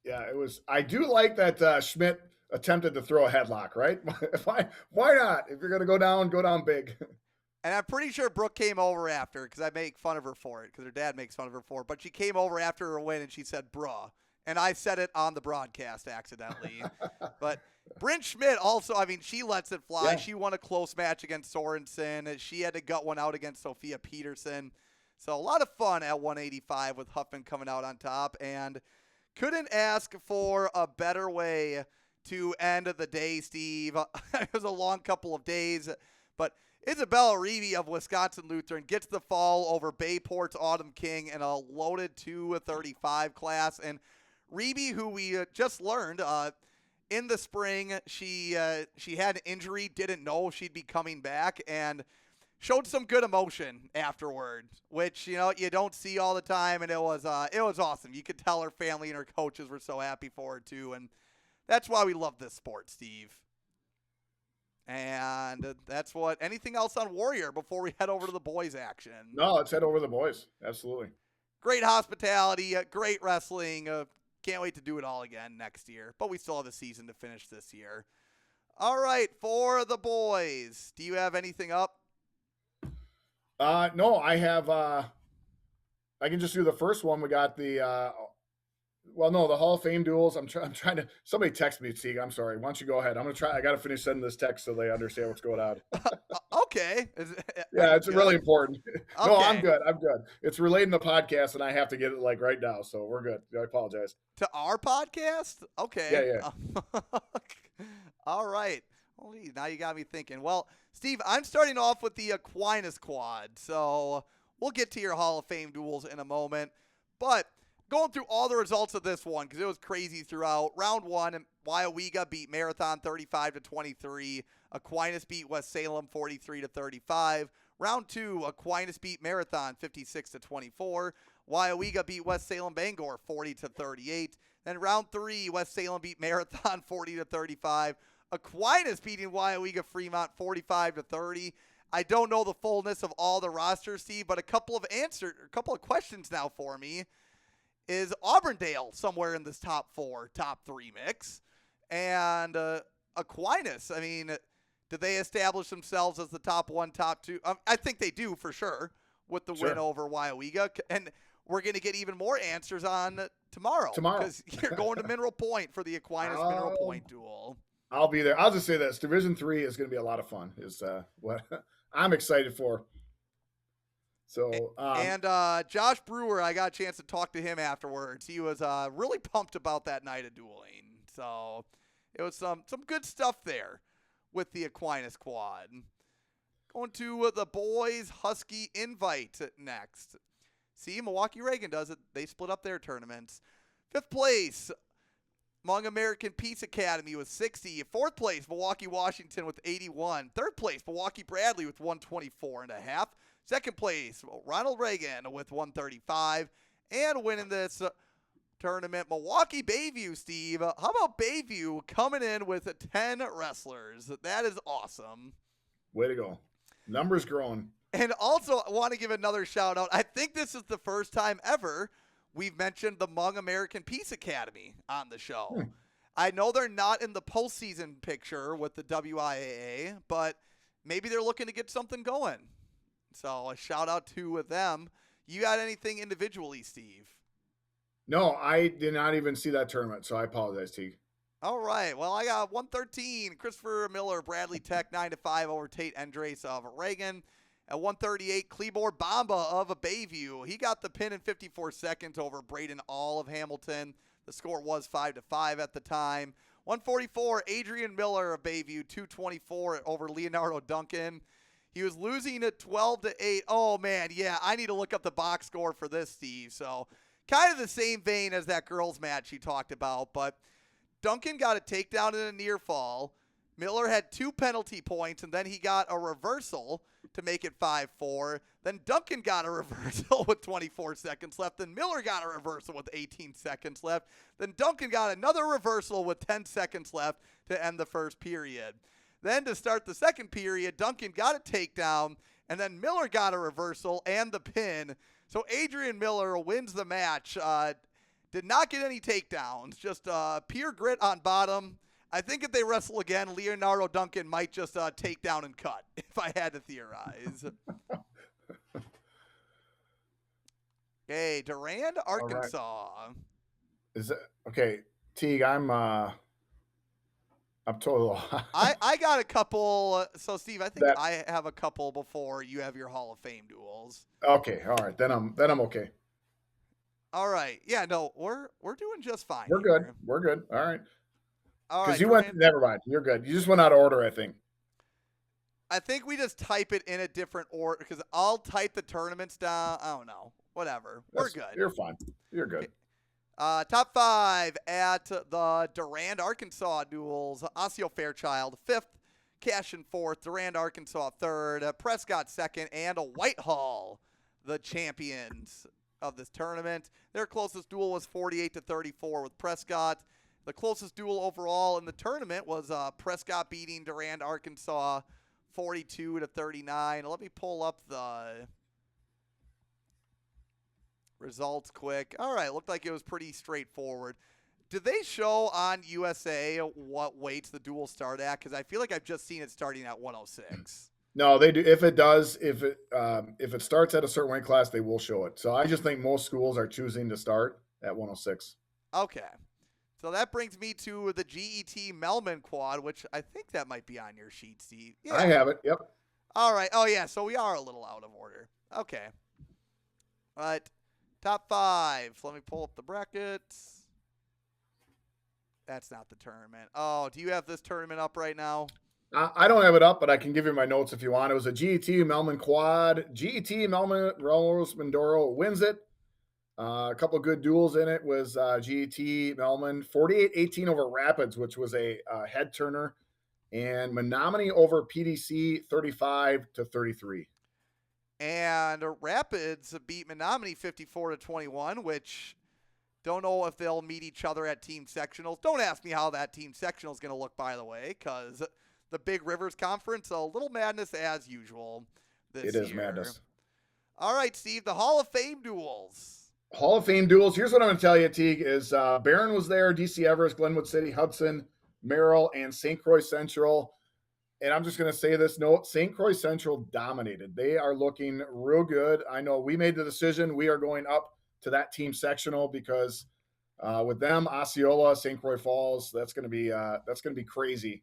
Yeah, it was. I do like that Schmidt attempted to throw a headlock, right? Why not? If you're going to go down big. And I'm pretty sure Brooke came over after, because I make fun of her for it, because her dad makes fun of her for it. But she came over after her win, and she said, bruh. And I said it on the broadcast accidentally. But Bryn Schmidt also, she lets it fly. Yeah. She won a close match against Sorensen. She had to gut one out against Sophia Peterson. So a lot of fun at 185 with Huffman coming out on top. And couldn't ask for a better way to end the day, Steve. It was a long couple of days. But Isabella Reeby of Wisconsin Lutheran gets the fall over Bayport's Autumn King in a loaded 235 class. And Reeby, who we just learned in the spring, she had an injury, didn't know she'd be coming back, and showed some good emotion afterward, which you don't see all the time, and it was awesome. You could tell her family and her coaches were so happy for her too, and That's why we love this sport, Steve. And that's what. Anything else on Warrior before we head over to the boys' action? No, let's head over to the boys. Absolutely. Great hospitality, great wrestling. Can't wait to do it all again next year. But we still have a season to finish this year. All right, for the boys, do you have anything up? No, I have. I can just do the first one. We got the. Well, no, the Hall of Fame duels. I'm trying to. Somebody text me, Teague. I'm sorry. Why don't you go ahead? I'm gonna try. I got to finish sending this text so they understand what's going on. Okay. Yeah, it's really important. Okay. No, I'm good. It's relating the podcast, and I have to get it like right now. So we're good. I apologize. To our podcast? Okay. Yeah. All right. Holy, now you got me thinking. Well, Steve, I'm starting off with the Aquinas quad. So we'll get to your Hall of Fame duels in a moment. But going through all the results of this one, because it was crazy throughout. Round 1, Waiawega beat Marathon 35-23. Aquinas beat West Salem 43-35. Round 2, Aquinas beat Marathon 56-24. Waiawega beat West Salem Bangor 40-38. Then round 3, West Salem beat Marathon 40-35. Aquinas beating Waiawega Fremont 45-30. I don't know the fullness of all the rosters, Steve, but a couple of questions now for me. Is Auburndale somewhere in this top 3 mix? And Aquinas, I mean, did they establish themselves as the top 1, top 2? I think they do for sure with the win over Waiawega. And we're going to get even more answers on tomorrow. Because you're going to Mineral Point for the Aquinas Mineral Point duel. I'll be there. I'll just say this. Division 3 is going to be a lot of fun. Is what I'm excited for. So and Josh Brewer, I got a chance to talk to him afterwards. He was really pumped about that night of dueling. So it was some good stuff there with the Aquinas quad. Going to the boys Husky invite next. See, Milwaukee Reagan does it. They split up their tournaments. 5th place, Hmong American Peace Academy with 60. 4th place, Milwaukee Washington with 81. 3rd place, Milwaukee Bradley with 124.5. 2nd place, Ronald Reagan with 135. And winning this tournament, Milwaukee Bayview, Steve. How about Bayview coming in with 10 wrestlers? That is awesome. Way to go. Numbers growing. And also, I want to give another shout out. I think this is the first time ever we've mentioned the Hmong American Peace Academy on the show. I know they're not in the postseason picture with the WIAA, but maybe they're looking to get something going. So a shout out to them. You got anything individually, Steve? No, I did not even see that tournament, so I apologize, Teague. All right. Well, I got 113, Christopher Miller, Bradley Tech, 9-5 over Tate Andres of Reagan. At 138, Cleabor Bamba of Bayview. He got the pin in 54 seconds over Braden All of Hamilton. The score was 5-5 at the time. 144, Adrian Miller of Bayview, 224 over Leonardo Duncan. He was losing at 12-8. Oh, man, yeah, I need to look up the box score for this, Steve. So kind of the same vein as that girls match he talked about, but Duncan got a takedown and a near fall. Miller had 2 penalty points, and then he got a reversal to make it 5-4. Then Duncan got a reversal with 24 seconds left. Then Miller got a reversal with 18 seconds left. Then Duncan got another reversal with 10 seconds left to end the first period. Then to start the second period, Duncan got a takedown, and then Miller got a reversal and the pin. So Adrian Miller wins the match. Did not get any takedowns, just pure grit on bottom. I think if they wrestle again, Leonardo Duncan might just take down and cut, if I had to theorize. Okay, Durand, Arkansas. Right. Is it okay, Teague? I'm total. I got a couple. So Steve, I think I have a couple before you have your Hall of Fame duels. Okay, all right. Then I'm okay. All right. Yeah, no, we're doing just fine. We're here. good. We're good. All right. All because right, you went. Never mind. You're good. You just went out of order, I think. I think we just type it in a different order because I'll type the tournaments down. I don't know. Whatever. We're good. You're fine. You're good. Okay. Top 5 at the Durand, Arkansas duels. Osseo Fairchild 5th, Cashin 4th, Durand, Arkansas 3rd, Prescott 2nd, and Whitehall, the champions of this tournament. Their closest duel was 48-34 with Prescott. The closest duel overall in the tournament was Prescott beating Durand, Arkansas, 42-39. Let me pull up the results quick. All right, looked like it was pretty straightforward. Did they show on USA what weights the duel start at? Because I feel like I've just seen it starting at 106. No, they do. If it starts at a certain weight class, they will show it. So I just think most schools are choosing to start at 106. Okay. So that brings me to the GET Melman quad, which I think that might be on your sheet, Steve. Yeah. I have it. Yep. All right. Oh, yeah. So we are a little out of order. Okay. All right. Top 5. So let me pull up the brackets. That's not the tournament. Oh, do you have this tournament up right now? I don't have it up, but I can give you my notes if you want. It was a GET Melman quad. GET Melman Rose Mindoro wins it. A couple of good duels in it was GET Melman 48-18 over Rapids, which was a head turner, and Menominee over PDC 35-33. And Rapids beat Menominee 54-21, which don't know if they'll meet each other at team sectionals. Don't ask me how that team sectional is going to look, by the way, because the Big Rivers Conference, a little madness as usual this year. It is madness. All right, Steve, the Hall of Fame duels. Hall of Fame duels. Here's what I'm going to tell you, Teague, is Barron was there, DC Everest, Glenwood City, Hudson, Merrill, and St. Croix Central. And I'm just going to say this note, St. Croix Central dominated. They are looking real good. I know we made the decision. We are going up to that team sectional because with them, Osceola, St. Croix Falls, that's going to be crazy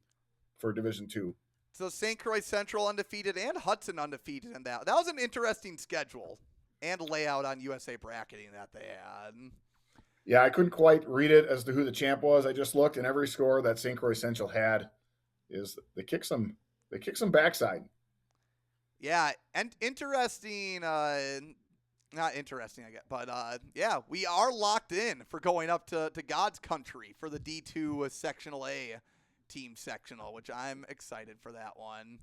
for Division II. So St. Croix Central undefeated and Hudson undefeated in that. That was an interesting schedule and layout on USA bracketing that they had. Yeah, I couldn't quite read it as to who the champ was. I just looked, and every score that St. Croix Central had is they kick some backside. Yeah, and interesting. Not interesting, I guess, but yeah, we are locked in for going up to God's country for the D2 Sectional A team sectional, which I'm excited for that one.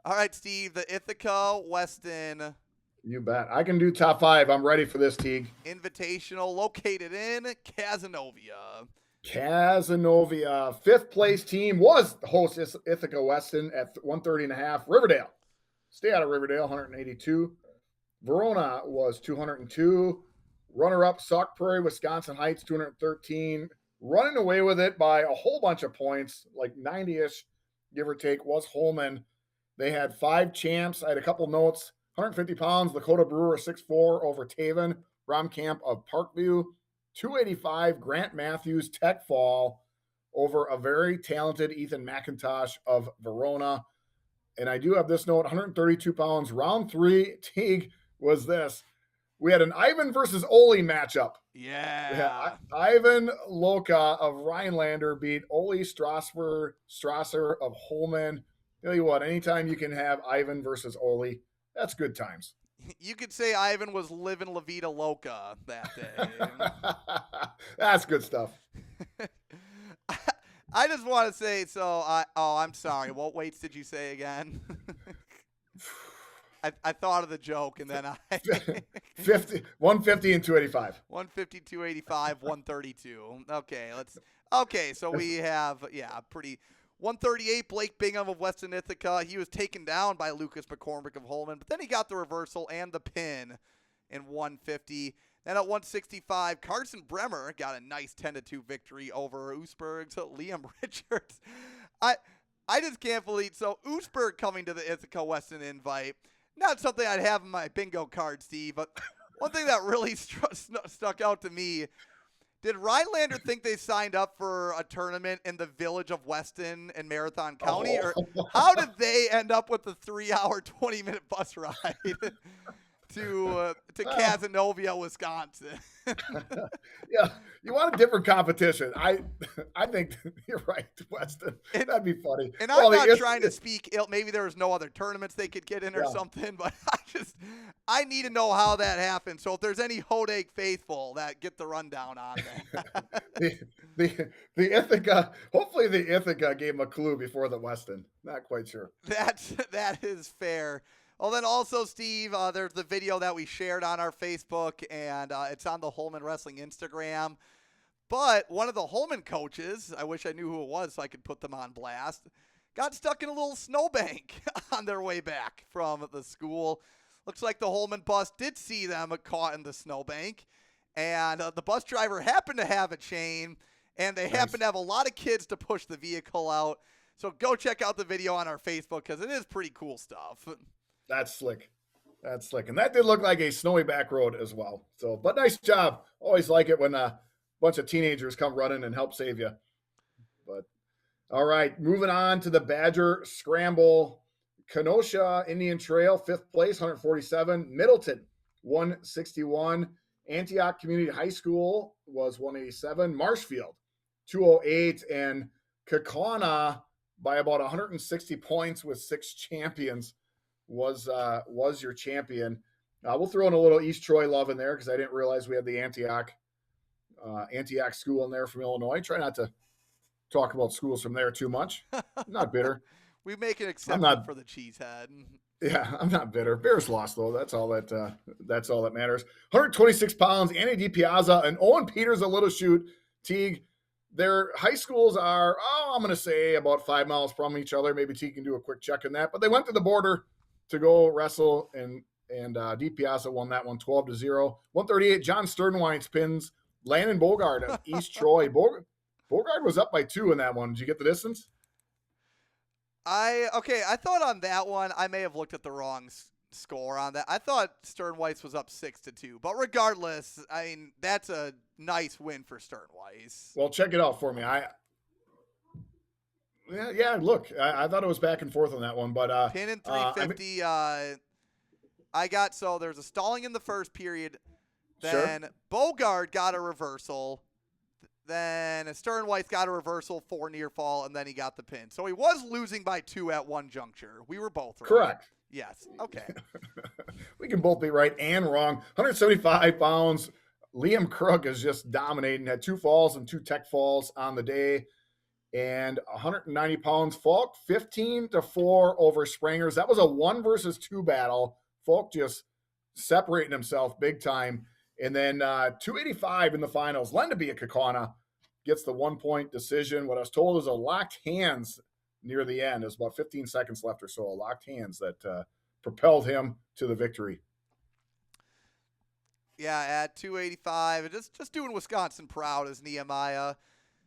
All right, Steve, the Ithaca Weston. You bet. I can do top 5. I'm ready for this, Teague. Invitational located in Cazenovia. Cazenovia, 5th place team was host Ithaca Weston at 130.5. Riverdale, stay out of Riverdale, 182. Verona was 202. Runner-up, Sauk Prairie, Wisconsin Heights, 213. Running away with it by a whole bunch of points, like 90-ish, give or take, was Holman. They had 5 champs. I had a couple notes. 150 pounds, Lakota Brewer, 6'4", over Taven. Romkamp of Parkview. 285, Grant Matthews, Tech Fall, over a very talented Ethan McIntosh of Verona. And I do have this note, 132 pounds. Round 3, Teague, was this. We had an Ivan versus Ole matchup. Yeah. Ivan Loka of Rhinelander beat Ole Strasser of Holman. Tell you what, anytime you can have Ivan versus Ole, that's good times. You could say Ivan was living La Vida Loca that day. That's good stuff. I just want to say, I'm sorry. What weights did you say again? I thought of the joke, and then 150 and 285. 150, 285, 132. Okay, so we have, pretty 138, Blake Bingham of Weston Ithaca. He was taken down by Lucas McCormick of Holman, but then he got the reversal and the pin in 150. Then at 165, Carson Bremer got a nice 10-2 victory over Oosberg's Liam Richards. I just can't believe, so Oosberg coming to the Ithaca Weston invite, not something I'd have in my bingo card, Steve, but one thing that really stuck out to me, did Rhinelander think they signed up for a tournament in the village of Weston in Marathon County? Or how did they end up with the 3-hour, 20-minute bus ride to Cazenovia, Wisconsin? Yeah, you want a different competition. I think you're right, Weston. That'd be funny. And I'm not trying to speak ill. Maybe there was no other tournaments they could get in or something, but I need to know how that happened. So if there's any Hodag faithful that get the rundown on that. the Ithaca, hopefully the Ithaca gave him a clue before the Weston. Not quite sure. That is fair. Well, then also, Steve, there's the video that we shared on our Facebook, and it's on the Holman Wrestling Instagram. But one of the Holman coaches, I wish I knew who it was so I could put them on blast, got stuck in a little snowbank on their way back from the school. Looks like the Holman bus did see them caught in the snowbank. And the bus driver happened to have a chain, and they happened to have a lot of kids to push the vehicle out. So go check out the video on our Facebook because it is pretty cool stuff. That's slick. That's slick. And that did look like a snowy back road as well. So, but nice job. Always like it when a bunch of teenagers come running and help save you. But all right, moving on to the Badger Scramble. Kenosha Indian Trail, 5th place, 147. Middleton, 161. Antioch Community High School was 187. Marshfield, 208. And Kaukauna, by about 160 points with 6 champions, was your champion. We'll throw in a little East Troy love in there because I didn't realize we had the Antioch school in there from Illinois. Try not to talk about schools from there too much. I'm not bitter. We make an exception for the Cheesehead. Yeah, I'm not bitter. Bears lost though. That's all that matters. 126 pounds. Annie DiPiazza and Owen Peters a little shoot. Teague. Their high schools are, I'm going to say about 5 miles from each other. Maybe Teague can do a quick check on that. But they went to the border to go wrestle, and DiPiazza won that one 12-0. 138. John Sternwein's pins Landon Bogard of East Troy. Bogard was up by 2 in that one. Did you get the distance? I thought on that one, I may have looked at the wrong score on that. I thought Sternweiss was up 6-2, but regardless, I mean, that's a nice win for Sternweiss. Well, check it out for me. Look, I thought it was back and forth on that one, but pin in 350. There's a stalling in the first period. Then Bogard got a reversal. Then Sternweiss got a reversal, 4 near fall, and then he got the pin. So he was losing by 2 at one juncture. We were both right. Correct. Yes. Okay. We can both be right and wrong. 175 pounds. Liam Krug is just dominating. Had 2 falls and 2 tech falls on the day. And 190 pounds. Falk, 15-4 over Sprangers. That was a 1 versus 2 battle. Falk just separating himself big time. And then 285 in the finals. Lendabia Kaukauna gets the 1-point decision. What I was told was a locked hands near the end. It was about 15 seconds left or so. A locked hands that propelled him to the victory. Yeah, at 285. Just doing Wisconsin proud as Nehemiah.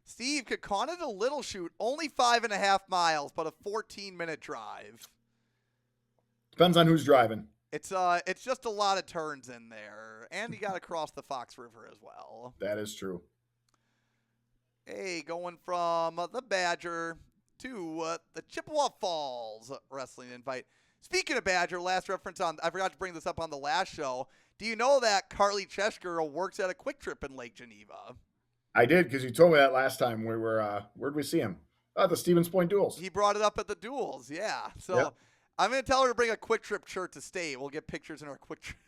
Steve, Kaukauna to Little Shoot, only 5.5 miles, but a 14-minute drive. Depends on who's driving. It's just a lot of turns in there, and you got to cross the Fox River as well. That is true. Hey, going from the Badger to the Chippewa Falls Wrestling Invite. Speaking of Badger, last reference I forgot to bring this up on the last show. Do you know that Carly Cheshire works at a Quick Trip in Lake Geneva? I did, because you told me that last time. We were where'd we see him? The Stevens Point Duels. He brought it up at the Duels, yeah. So. Yep. I'm going to tell her to bring a Quick Trip shirt to state. We'll get pictures in our Quick Trip.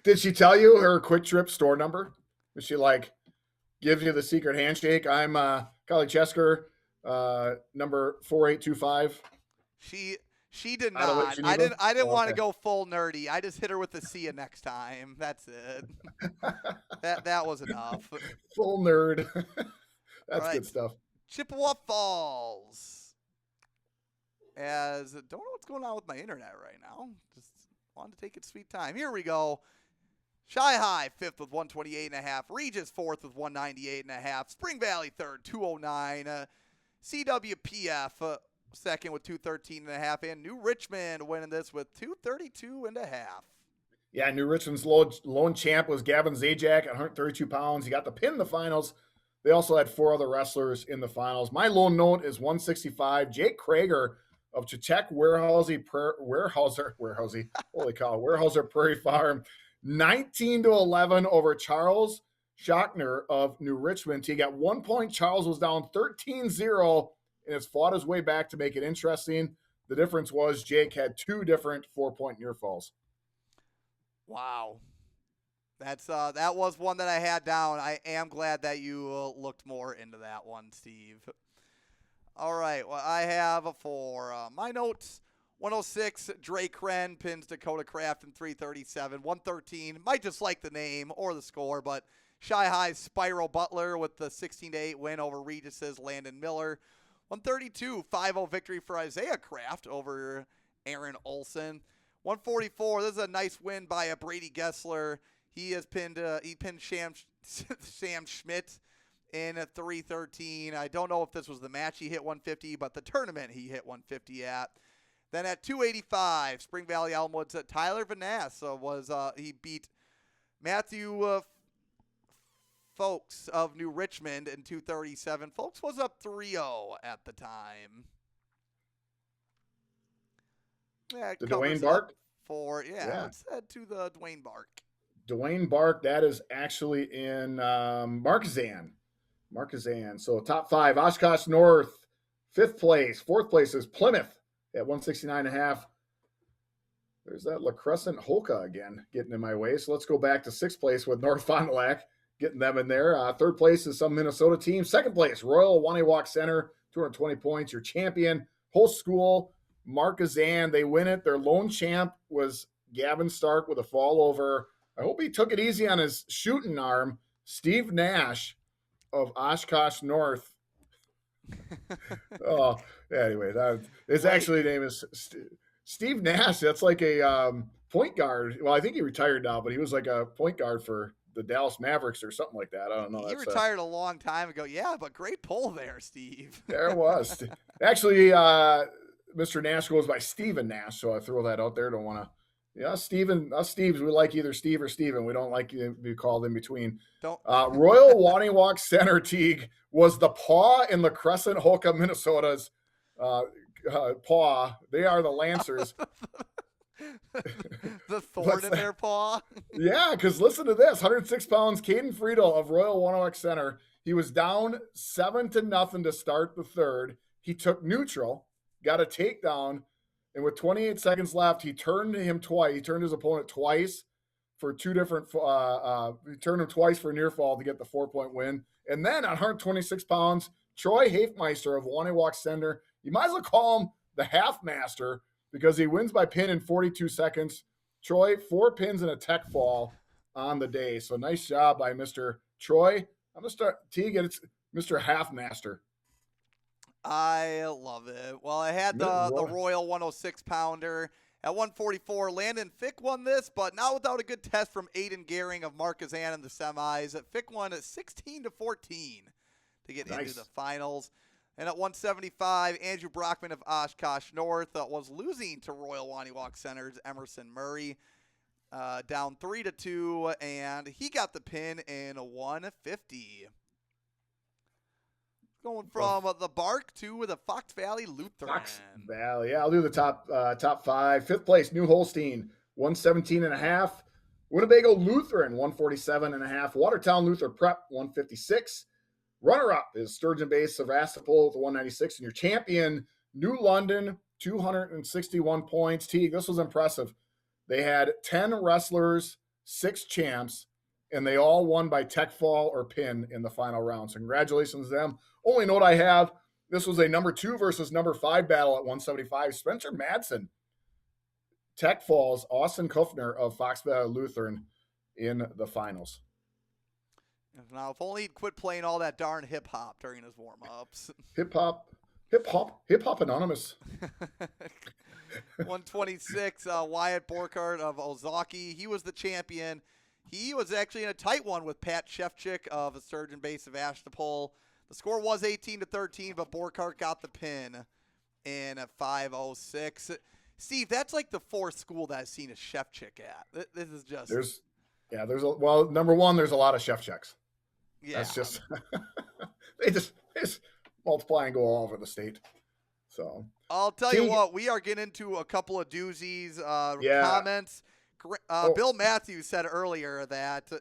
Did she tell you her Quick Trip store number? Was she like, gives you the secret handshake? I'm Carly Chesker, number 4825. She did not. I didn't want to go full nerdy. I just hit her with the see you next time. That's it. that was enough. Full nerd. That's right. Good stuff. Chippewa Falls. Don't know what's going on with my internet right now. Just wanted to take its sweet time. Here we go. Shy High, 5th with 128.5. Regis, 4th with 198.5. Spring Valley, 3rd, 209. CWPF, 2nd with 213.5. And New Richmond winning this with 232.5. Yeah, New Richmond's lone champ was Gavin Zajac at 132 pounds. He got the pin in the finals. They also had 4 other wrestlers in the finals. My lone note is 165. Jake Krager of Chechek Weyerhaeuser Prairie Farm, 19-11 over Charles Schochner of New Richmond. He got 1 point. Charles was down 13-0 and has fought his way back to make it interesting. The difference was Jake had 2 different 4-point near falls. Wow. That was one that I had down. I am glad that you looked more into that one, Steve. All right, well, I have for my notes, 106, Leurquin pins Dakota Kraft in 337. 113, might just like the name or the score, but Shy High's Spiral Butler with the 16-8 win over Regis's Landon Miller. 132, 5-0 victory for Isaiah Kraft over Aaron Olson. 144, this is a nice win by a Brady Gessler. He pinned Sam Schmidt in a 313. I don't know if this was the match he hit 150, but the tournament he hit 150 at. Then at 285, Spring Valley Elmwood's Tyler Vanass he beat Matthew Folks of New Richmond in 237. Folks was up 3-0 at the time. Yeah, the Dwayne Bark? Let's head to the Dwayne Bark. Dwayne Bark, that is actually in Marquezan. So top 5, Oshkosh North, 5th place. 4th place is Plymouth at 169.5. There's that La Crescent Holka again getting in my way. So let's go back to 6th place with North Fond du Lac, getting them in there. 3rd place is some Minnesota team. 2nd place, Royal Waniwak Center, 220 points. Your champion, whole school, Marquezan. They win it. Their lone champ was Gavin Stark with a fall over. I hope he took it easy on his shooting arm. Steve Nash of Oshkosh North. Anyway, his actually name is Steve Nash. That's like a point guard. Well, I think he retired now, but he was like a point guard for the Dallas Mavericks or something like that. I don't know. He retired a long time ago. Yeah, but great pull there, Steve. There it was. Actually, Mr. Nash goes by Steven Nash, so I throw that out there. Don't want to. Yeah, Steven, us Steves, we like either Steve or Steven. We don't like to be called in between. Royal Waniwak Center Teague was the paw in the Crescent Holka, Minnesota's paw. They are the Lancers. The thorn in their paw? Yeah, because listen to this. 106 pounds, Caden Friedel of Royal Waniwak Center. He was down 7-0 to start the 3rd. He took neutral, got a takedown, and with 28 seconds left, he turned him twice. He turned his opponent twice for 2 different. He turned him twice for a near fall to get the 4-point win. And then at 126 pounds, Troy Hafmeister of Waniwak Center. You might as well call him the half master because he wins by pin in 42 seconds. Troy, 4 pins and a tech fall on the day. So nice job by Mr. Troy. I'm gonna start Teague. It's Mr. Half Master. I love it. Well, I had the Royal 106 pounder at 144. Landon Fick won this, but not without a good test from Aiden Gehring of Marquezan in the semis. Fick won at 16-14 to get into the finals. And at 175, Andrew Brockman of Oshkosh North was losing to Royal Waniwak Center's Emerson Murray, down 3-2, and he got the pin in 150. Going from the Bark to the Fox Valley Lutheran. Fox Valley, yeah. I'll do the top 5. 5th place, New Holstein, 117.5. Winnebago Lutheran, 147.5. Watertown Luther Prep, 156. Runner-up is Sturgeon Bay Sevastopol with 196. And your champion, New London, 261 points. Teague, this was impressive. They had 10 wrestlers, 6 champs, and they all won by tech fall or pin in the final round. So congratulations to them. Only note I have, this was a number 2 versus number 5 battle at 175. Spencer Madsen, tech falls, Austin Kufner of Fox Valley Lutheran in the finals. Now, if only he'd quit playing all that darn hip-hop during his warm-ups. Hip-hop Anonymous. 126, Wyatt Borkhardt of Ozaki. He was the champion. He was actually in a tight one with Pat Shevchik of Sturgeon Bay Sevastopol. The score was 18-13, but Borkhardt got the pin in a 5:06. Steve, that's like the 4th school that I've seen a Shevchik at. This is just... number 1, there's a lot of Shevchiks. Yeah. That's just they just multiply and go all over the state. So I'll tell you what, we are getting into a couple of doozies comments. Bill Matthews said earlier that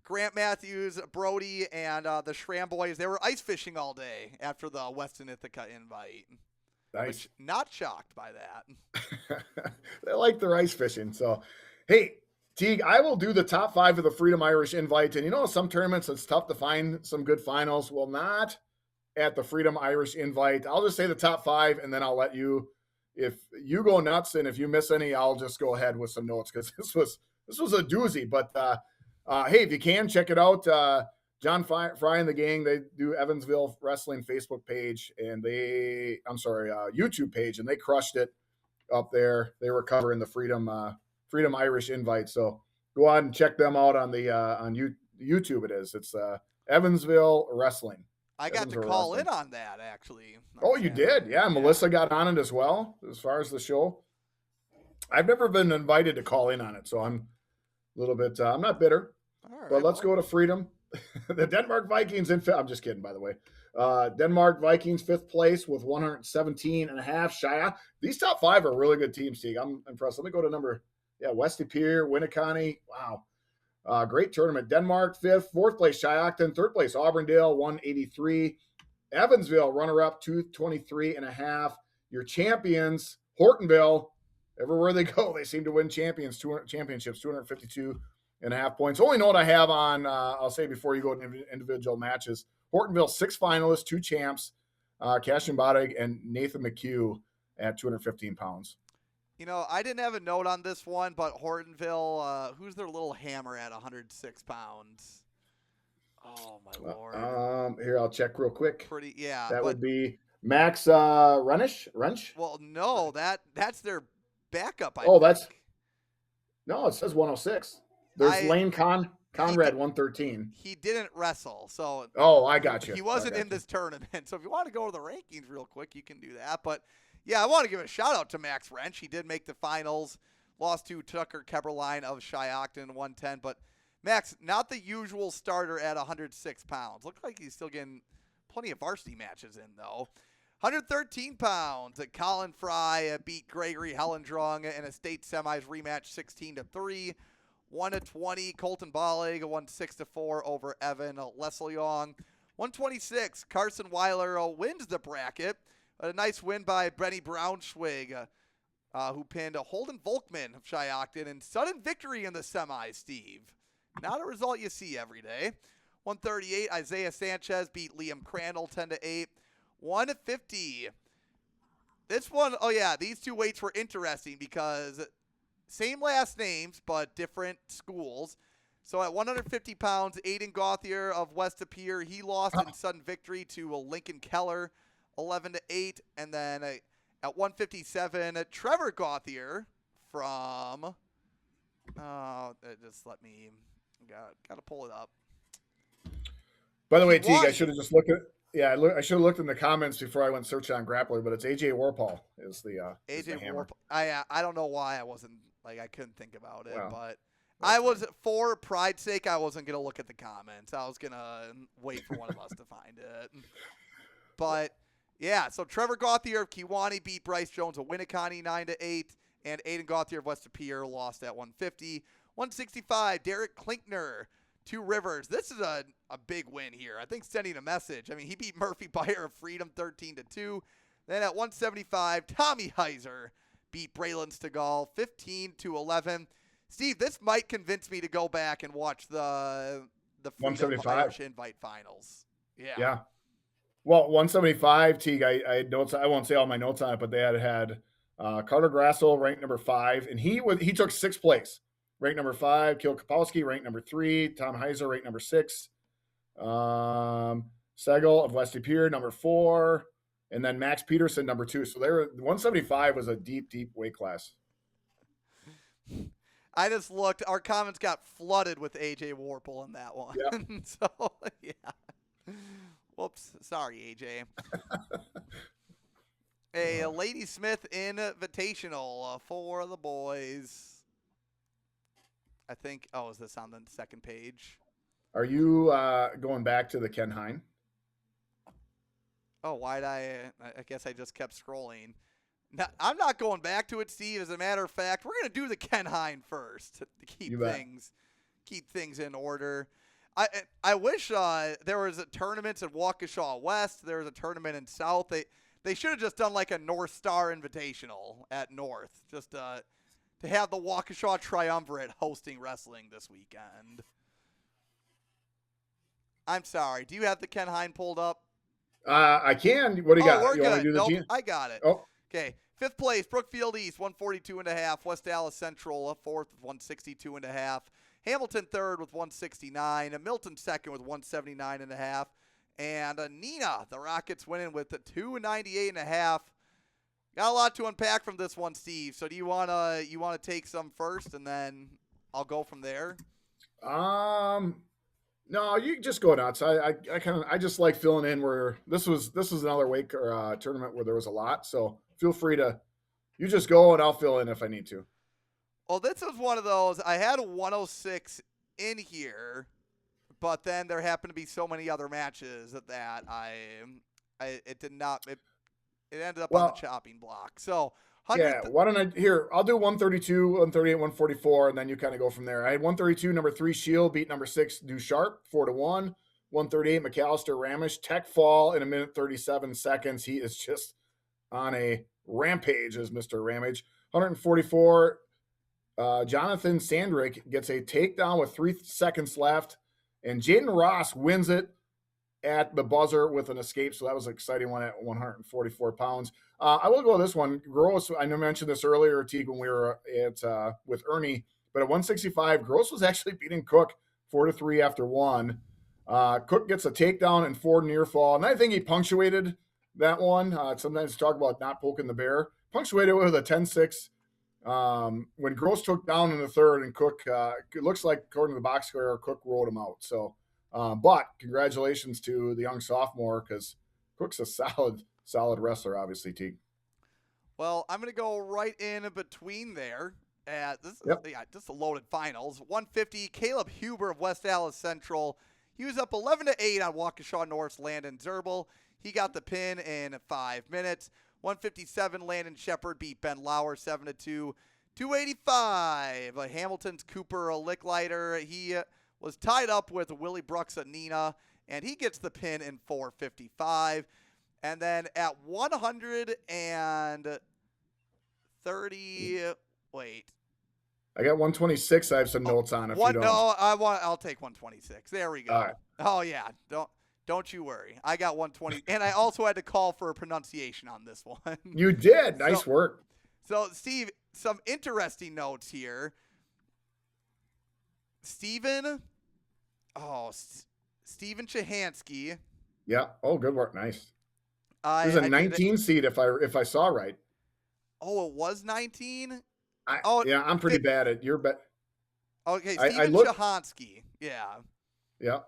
Grant Matthews, Brody, and the Schramm boys, they were ice fishing all day after the Weston Ithaca invite. Nice. Which, not shocked by that. They like their ice fishing. So, hey, Teague, I will do the top 5 of the Freedom Irish invite. And you know, some tournaments, it's tough to find some good finals. Well, not at the Freedom Irish invite. I'll just say the top 5, and then I'll let you if you go nuts and if you miss any, I'll just go ahead with some notes because this was a doozy. But hey, if you can check it out, John Fry and the gang, they do Evansville Wrestling Facebook page and YouTube page, and they crushed it up there. They were covering the Freedom Irish invite. So go on and check them out on the on YouTube. It's Evansville Wrestling. I got to call in on that, actually. Oh, you did? Yeah, Melissa got on it as well, as far as the show. I've never been invited to call in on it, so I'm a little bit, I'm not bitter. All right, but let's go to Freedom. The Denmark Vikings I'm just kidding, by the way. Denmark Vikings, 5th place with 117.5 shy. These top 5 are really good teams, Teague. I'm impressed. Let me go to West Pier, Winnicott. Wow. Great tournament. Denmark, 5th. 4th place, Shiocton. 3rd place, Auburndale, 183. Evansville, runner-up, 223.5. Your champions, Hortonville, everywhere they go, they seem to win championships, 252.5 points. Only note I have on, I'll say before you go to individual matches, Hortonville, 6 finalists, 2 champs, Cashin Bodig and Nathan McHugh at 215 pounds. You know, I didn't have a note on this one, but Hortonville, who's their little hammer at 106 pounds? Oh, my Lord. Here, I'll check real quick. That would be Max Wrench? Well, no, that's their backup, I think. It says 106. There's Lane Conrad, 113. He didn't wrestle, so. Oh, I got you. He wasn't in this tournament. So if you want to go to the rankings real quick, you can do that. But yeah, I want to give a shout out to Max Wrench. He did make the finals, lost to Tucker Keberline of Shiocton 110. But Max, not the usual starter at 106 pounds. Looks like he's still getting plenty of varsity matches in, though. 113 pounds. Colin Fry beat Gregory Hellendrung in a state semis rematch 16-3. 1-20, Colton Bollig won 6-4 over Evan Lesliong. 126, Carson Weiler wins the bracket. A nice win by Benny Braunschweig, who pinned Holden Volkman of Shiocton, and sudden victory in the semis, Steve. Not a result you see every day. 138, Isaiah Sanchez beat Liam Crandall 10-8. 150. This one, these two weights were interesting because same last names, but different schools. So at 150 pounds, Aiden Gauthier of West Pier, he lost in sudden victory to Lincoln Keller, 11-8. And then at 157, Trevor Gauthier from, just let me, got to pull it up. By the way, Teague, I should have just looked at, I should have looked in the comments before I went searching on Grappler, but it's AJ Warpole is the hammer. I don't know why I wasn't, I couldn't think about it, but I was, for pride's sake, I wasn't going to look at the comments. I was going to wait for one of us to find it. But, yeah, so Trevor Gauthier of Kewanee beat Bryce Jones of Winnicott 9-8, and Aiden Gauthier of West Pier lost at 150. 165, Derek Klinkner, Two Rivers. This is a big win here. I think sending a message. I mean, he beat Murphy Beyer of Freedom 13-2. Then at 175, Tommy Heiser beat Braylon Stegall 15-11. Steve, this might convince me to go back and watch the Freedom Irish Invite Finals. Yeah. Well, 175, Teague, I had notes. I won't say all my notes on it, but they had Carter Grassel ranked number 5, and he took 6th place. Ranked number 5, Kil Kapowski, ranked number 3, Tom Heiser, ranked number 6, Segal of West Pier, number 4, and then Max Peterson, number 2. So 175 was a deep, deep weight class. I just looked. Our comments got flooded with AJ Warple in that one. Yep. So, yeah. Whoops. Sorry, AJ. A Lady Smith Invitational for the boys. I think, is this on the second page? Are you going back to the Ken Hine? Oh, why'd I guess I just kept scrolling. Now, I'm not going back to it, Steve. As a matter of fact, we're going to do the Ken Hine first to keep things in order. I wish there was a tournament at Waukesha West. There was a tournament in South. They should have just done like a North Star Invitational at North, just to have the Waukesha Triumvirate hosting wrestling this weekend. I'm sorry. Do you have the Ken Hine pulled up? I can. What do you got? We're you good. want to do the team? I got it. Oh. Okay. Fifth place, Brookfield East, 142.5. West Dallas Central, fourth with 162.5. Hamilton third with 169. Milton second with 179.5. And Neenah, the Rockets winning with 298.5. Got a lot to unpack from this one, Steve. So do you wanna take some first, and then I'll go from there? No, you just go nuts. I just like filling in where this was another Wake or tournament where there was a lot. So feel free to you just go and I'll fill in if I need to. Well, this was one of those. I had a 106 in here, but then there happened to be so many other matches that it did not. It ended up on the chopping block. So, yeah, why don't I'll do 132, 138, 144, and then you kind of go from there. I had 132, number 3 Shield beat number 6 Do Sharp 4-1. 138 McAllister Ramish Tech fall in 1:37. He is just on a rampage as Mr. Ramage. 144. Jonathan Sandrick gets a takedown with 3 seconds left, and Jaden Ross wins it at the buzzer with an escape. So that was an exciting one at 144 pounds. I will go this one. Gross, I mentioned this earlier, Teague, when we were at with Ernie, but at 165, Gross was actually beating Cook 4-3 after 1. Cook gets a takedown and 4 near fall, and I think he punctuated that one. Sometimes talk about not poking the bear. Punctuated with a 10-6. When Gross took down in the third, and Cook, it looks like according to the box score, Cook rolled him out. So, but congratulations to the young sophomore, because Cook's a solid wrestler, obviously, Teague. Well, I'm going to go right in between there. Just a loaded finals. 150, Caleb Huber of West Dallas Central. He was up 11-8 on Waukesha North's Landon Zerbel. He got the pin in 5 minutes. 157, Landon Shepard beat Ben Lauer 7-2. 285, Hamilton's Cooper Licklighter. He was tied up with Willie Brooks at Neenah, and he gets the pin in 455. And then at 130, wait. I got 126. I have some notes on it. I'll take 126. There we go. All right. Oh yeah, don't you worry. I got 120, and I also had to call for a pronunciation on this one. You did. Nice work. So Steve, some interesting notes here. Steven Shahansky. Yeah. Oh, good work. Nice. It was a 19 seed if I saw right. Oh, it was 19? I'm pretty bad at your bet. Okay, Steven Shahansky. Yeah. Yeah.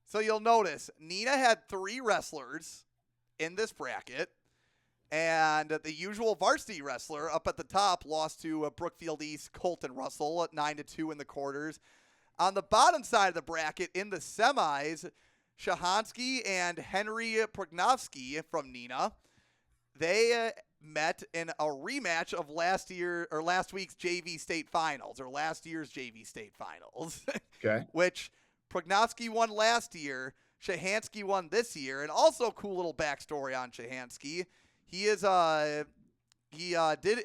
So you'll notice Neenah had 3 wrestlers in this bracket, and the usual varsity wrestler up at the top lost to Brookfield East Colton Russell at 9-2 in the quarters. On the bottom side of the bracket in the semis, Shahansky and Henry Prognovsky from Neenah, they met in a rematch of last week's JV state finals, or last year's JV state finals. Okay. Which Prognovsky won last year, Shahansky won this year, and also cool little backstory on Shahansky. He is did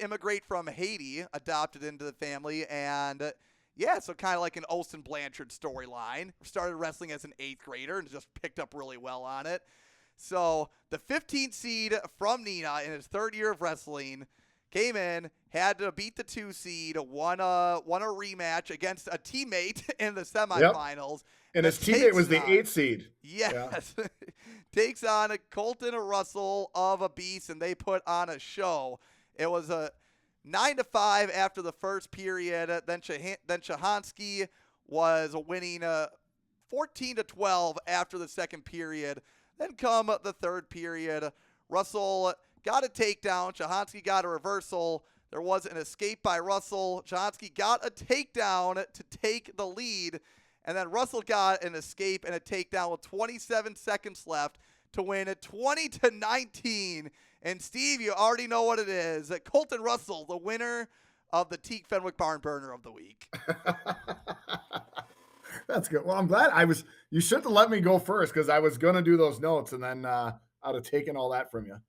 immigrate from Haiti, adopted into the family, and so kind of like an Olsen Blanchard storyline. Started wrestling as an 8th grader and just picked up really well on it. So the 15th seed from Neenah in his 3rd year of wrestling came in, had to beat the 2 seed, won a rematch against a teammate in the semifinals. Yep. And his teammate was the 8th seed. Yes. Yeah. Takes on a Colton Russell of a beast, and they put on a show. It was a 9-5 after the first period. Then Shahansky was winning 14-12 after the second period. Then come the third period, Russell got a takedown. Shahansky got a reversal. There was an escape by Russell. Shahansky got a takedown to take the lead. And then Russell got an escape and a takedown with 27 seconds left to win at 20-19. And Steve, you already know what it is. Colton Russell, the winner of the Teague Fenwick Barn Burner of the Week. That's good. Well, I'm glad you shouldn't have let me go first, because I was going to do those notes, and then I'd have taken all that from you.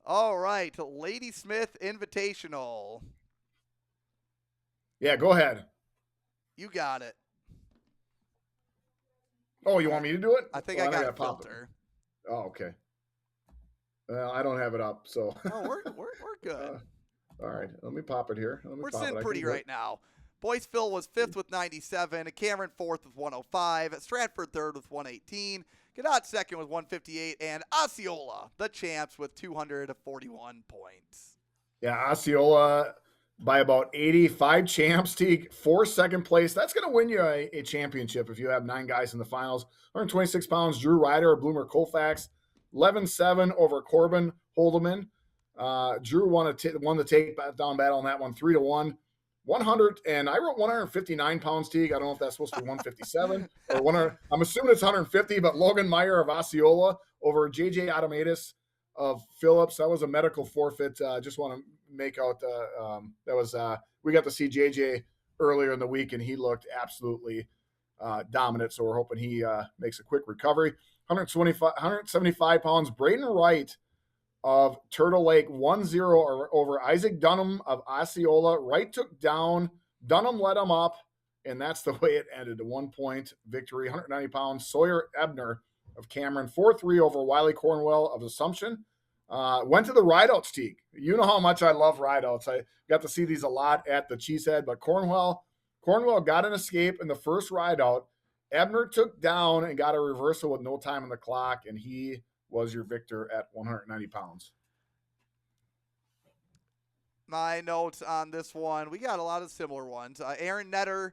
All right. Lady Smith Invitational. Yeah, go ahead. You got it. Oh, you want me to do it? I think I got a filter. Oh, okay. Well, I don't have it up, so. Oh, we're good. All right, let me pop it here. We're sitting pretty right now. Boyceville was 5th with 97. Cameron 4th with 105. Stratford 3rd with 118. Cadott 2nd with 158. And Osceola, the champs, with 241 points. Yeah, Osceola by about 85 champs, Teague, 4 second place. That's going to win you a championship if you have 9 guys in the finals. 126 pounds, Drew Ryder, Bloomer Colfax, 11-7 over Corbin Holdeman. Drew won the takedown battle on that one, 3-1. 100, and I wrote 159 pounds, Teague. I don't know if that's supposed to be 157 or 100. I'm assuming it's 150, but Logan Meyer of Osceola over JJ Automatus of Phillips. That was a medical forfeit. Just want to make out that was we got to see JJ earlier in the week, and he looked absolutely dominant. So we're hoping he makes a quick recovery. 175 pounds, Braden Wright of Turtle Lake 1-0 over Isaac Dunham of Osceola. Wright took down, Dunham led him up, and that's the way it ended. A 1-point victory. 190 pounds, Sawyer Ebner of Cameron 4-3 over Wiley Cornwell of Assumption. Went to the rideouts, Teague. You know how much I love rideouts. I got to see these a lot at the Cheesehead, but Cornwell got an escape in the first rideout. Ebner took down and got a reversal with no time on the clock, and he was your victor at 190 pounds. My notes on this one, we got a lot of similar ones. Aaron Netter,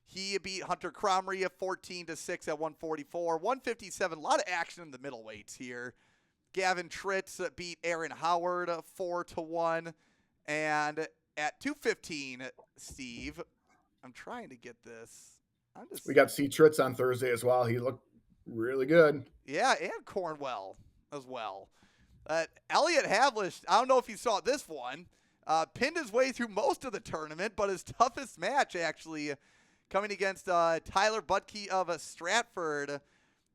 he beat Hunter Cromrie at 14-6 at 144. 157, a lot of action in the middleweights here. Gavin Tritz beat Aaron Howard 4-1. And at 215, Steve, I'm trying to get this. We got to see Tritz on Thursday as well. He looked really good. Yeah, and Cornwell as well. Elliot Havlish, I don't know if you saw this one, pinned his way through most of the tournament, but his toughest match actually coming against Tyler Butke of Stratford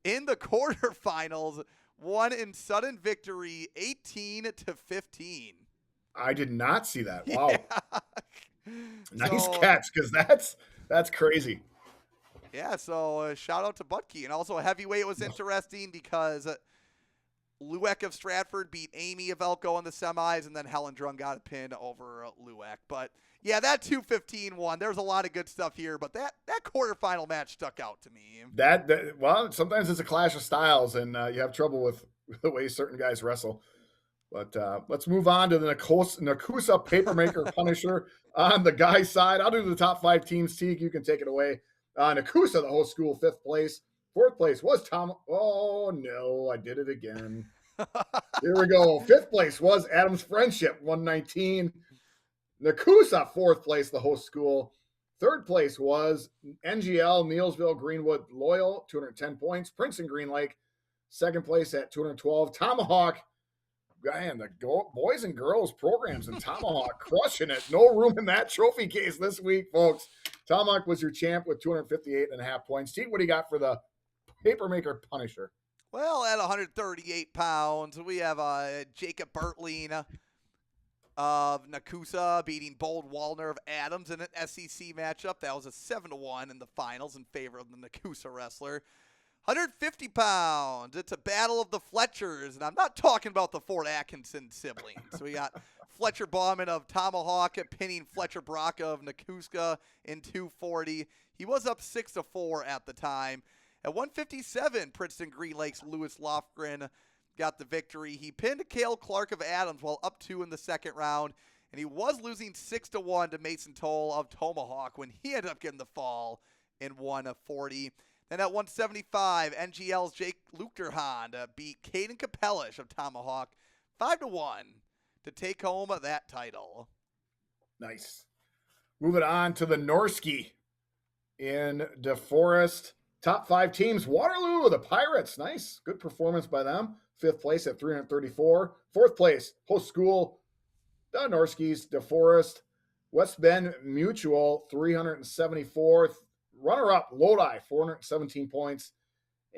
in the quarterfinals, won in sudden victory 18-15. I did not see that. Wow. Yeah. Nice catch, because that's crazy. Yeah, so shout out to Butke. And also heavyweight was interesting because Lueck of Stratford beat Amy of Elko in the semis, and then Helen Drung got a pin over Lueck. But, yeah, that 215 one, there's a lot of good stuff here, but that quarterfinal match stuck out to me. Well, sometimes it's a clash of styles, and you have trouble with the way certain guys wrestle. But let's move on to the Nakusa Papermaker Punisher on the guys' side. I'll do the top 5 teams. Teague, you can take it away. Nakusa, the whole school, 5th place. 4th place was Tom. Oh, no, I did it again. Here we go. 5th place was Adams Friendship, 119. Nakusa, 4th place, the host school. 3rd place was NGL, Neilsville, Greenwood, Loyal, 210 points. Princeton, Green Lake, 2nd place at 212. Tomahawk, man, the boys and girls programs in Tomahawk crushing it. No room in that trophy case this week, folks. Tomahawk was your champ with 258.5 points. Team, what do you got for the Papermaker Punisher? Well, at 138 pounds, we have Jacob Bertling of Nakusa beating Bold Wallner of Adams in an SEC matchup. That was a 7-1 in the finals in favor of the Nakusa wrestler. 150 pounds. It's a battle of the Fletchers, and I'm not talking about the Fort Atkinson siblings. So we got Fletcher Bauman of Tomahawk pinning Fletcher Brock of Nakuska in 240. He was up 6-4 at the time. At 157, Princeton Green Lake's Lewis Lofgren got the victory. He pinned Cale Clark of Adams while up 2 in the second round, and he was losing 6-1 to Mason Toll of Tomahawk when he ended up getting the fall in 140. Then at 175, NGL's Jake Luchterhand beat Caden Capellish of Tomahawk 5-1 to take home that title. Nice. Moving on to the Norski in DeForest. Top 5 teams. Waterloo, the Pirates. Nice. Good performance by them. 5th place at 334. 4th place, host school, the Norskis, DeForest. West Bend Mutual, 374th. Runner-up, Lodi, 417 points.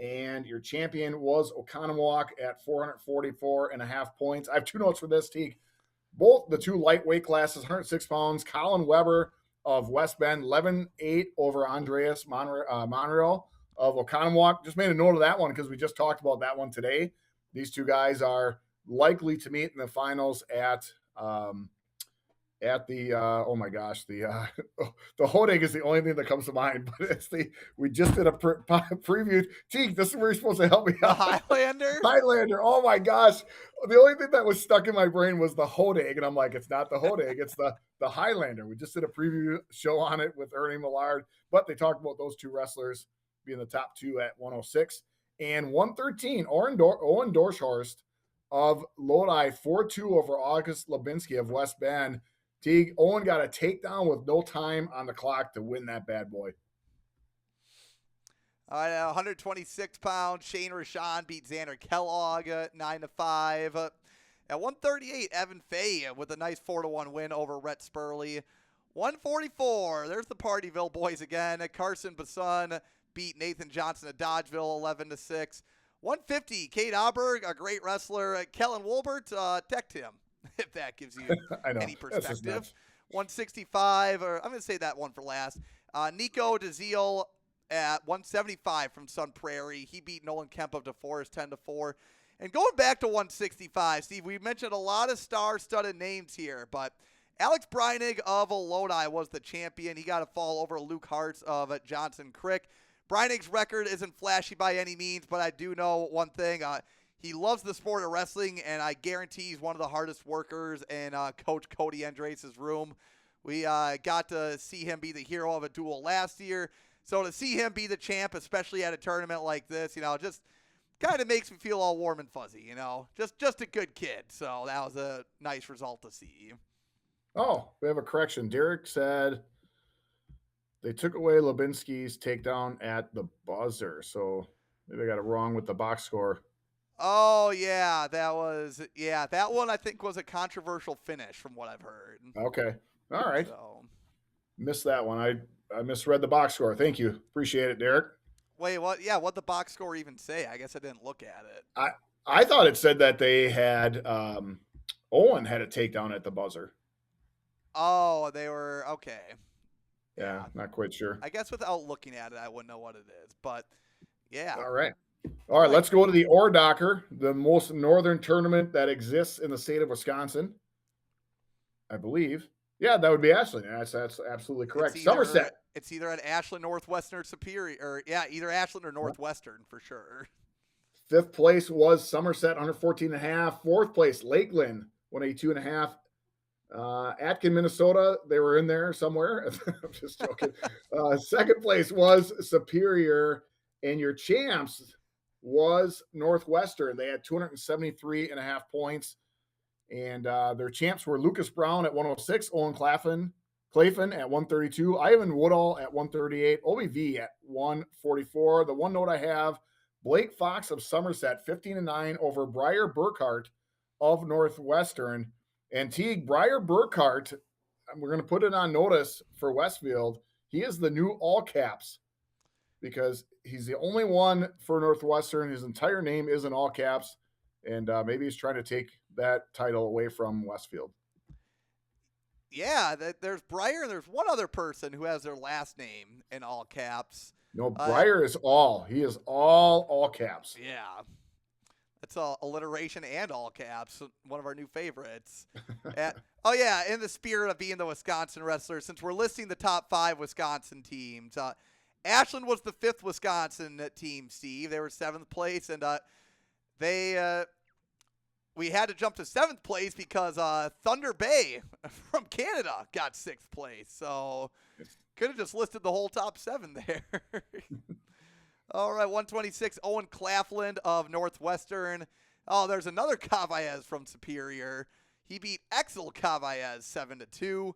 And your champion was Oconomowoc at 444.5 points. I have 2 notes for this, Teague. Both the 2 lightweight classes, 106 pounds. Colin Weber of West Bend, 11-8 over Andreas Monreal of Oconomowoc. Just made a note of that one because we just talked about that one today. These 2 guys are likely to meet in the finals at the oh my gosh, the Hodag is the only thing that comes to mind, but we just did a preview. Teague, this is where you're supposed to help me The out. Highlander? Highlander. Oh my gosh. The only thing that was stuck in my brain was the Hodag, and I'm like, it's not the Hodag, it's the Highlander. We just did a preview show on it with Ernie Millard, but they talked about those two wrestlers being the top two at 106 and 113. Owen Dorschhorst of Lodi, 4-2 over August Labinski of West Bend. Teague, Owen got a takedown with no time on the clock to win that bad boy. All right, 126 pounds, Shane Rashawn beat Xander Kellogg 9-5. At 138, Evan Fay with a nice 4-1 win over Rhett Spurley. 144, there's the Partyville boys again. Carson Basson beat Nathan Johnson of Dodgeville 11-6. 150, Kate Auberg, a great wrestler. Kellen Wolbert decked him, if that gives you any perspective. 165, or I'm going to say that one for last. Nico DeZiel at 175 from Sun Prairie. He beat Nolan Kemp of DeForest 10-4. And going back to 165, Steve, we mentioned a lot of star-studded names here, but Alex Breinig of Lodi was the champion. He got a fall over Luke Hartz of Johnson Crick. Breinig's record isn't flashy by any means, but I do know one thing. He loves the sport of wrestling, and I guarantee he's one of the hardest workers in Coach Cody Andres' room. We got to see him be the hero of a duel last year. So to see him be the champ, especially at a tournament like this, just kind of makes me feel all warm and fuzzy, Just a good kid. So that was a nice result to see. Oh, we have a correction. Derek said they took away Labinski's takedown at the buzzer. So maybe I got it wrong with the box score. Oh, yeah, that one I think was a controversial finish from what I've heard. Okay. All right. So. Missed that one. I misread the box score. Thank you. Appreciate it, Derek. Wait, what? Yeah, what'd the box score even say? I guess I didn't look at it. I thought it said that they had Owen had a takedown at the buzzer. Oh, they were okay. Yeah, not quite sure. I guess without looking at it, I wouldn't know what it is. But yeah. All right. Let's go to the Ordocker, the most northern tournament that exists in the state of Wisconsin, I believe. Yeah, that would be Ashland. That's absolutely correct. Somerset. It's either at Ashland, Northwestern, or Superior, or either Ashland or Northwestern for sure. Fifth place was Somerset, 114.5. Fourth place, Lakeland, 182.5. Atkin, Minnesota, they were in there somewhere. I'm just joking. Second place was Superior, and your champs was Northwestern. They had 273.5 points. And their champs were Lucas Brown at 106, Owen Claflin at 132, Ivan Woodall at 138, OBV at 144. The one note I have, Blake Fox of Somerset, 15-9 over Briar Burkhart of Northwestern. And Teague, Briar Burkhart, we're going to put it on notice for Westfield. He is the new all caps because he's the only one for Northwestern. His entire name is in all caps. And maybe he's trying to take that title away from Westfield. Yeah, there's Briar, and there's one other person who has their last name in all caps. No, Briar is all. He is all caps. Yeah. That's alliteration and all caps, one of our new favorites. In the spirit of being the Wisconsin wrestler, since we're listing the top 5 Wisconsin teams, Ashland was the 5th Wisconsin team, Steve. They were 7th place, and we had to jump to 7th place because Thunder Bay from Canada got 6th place. So could have just listed the whole top 7 there. All right, 126, Owen Claflin of Northwestern. Oh, there's another Cavaez from Superior. He beat Axel Cavaez 7-2.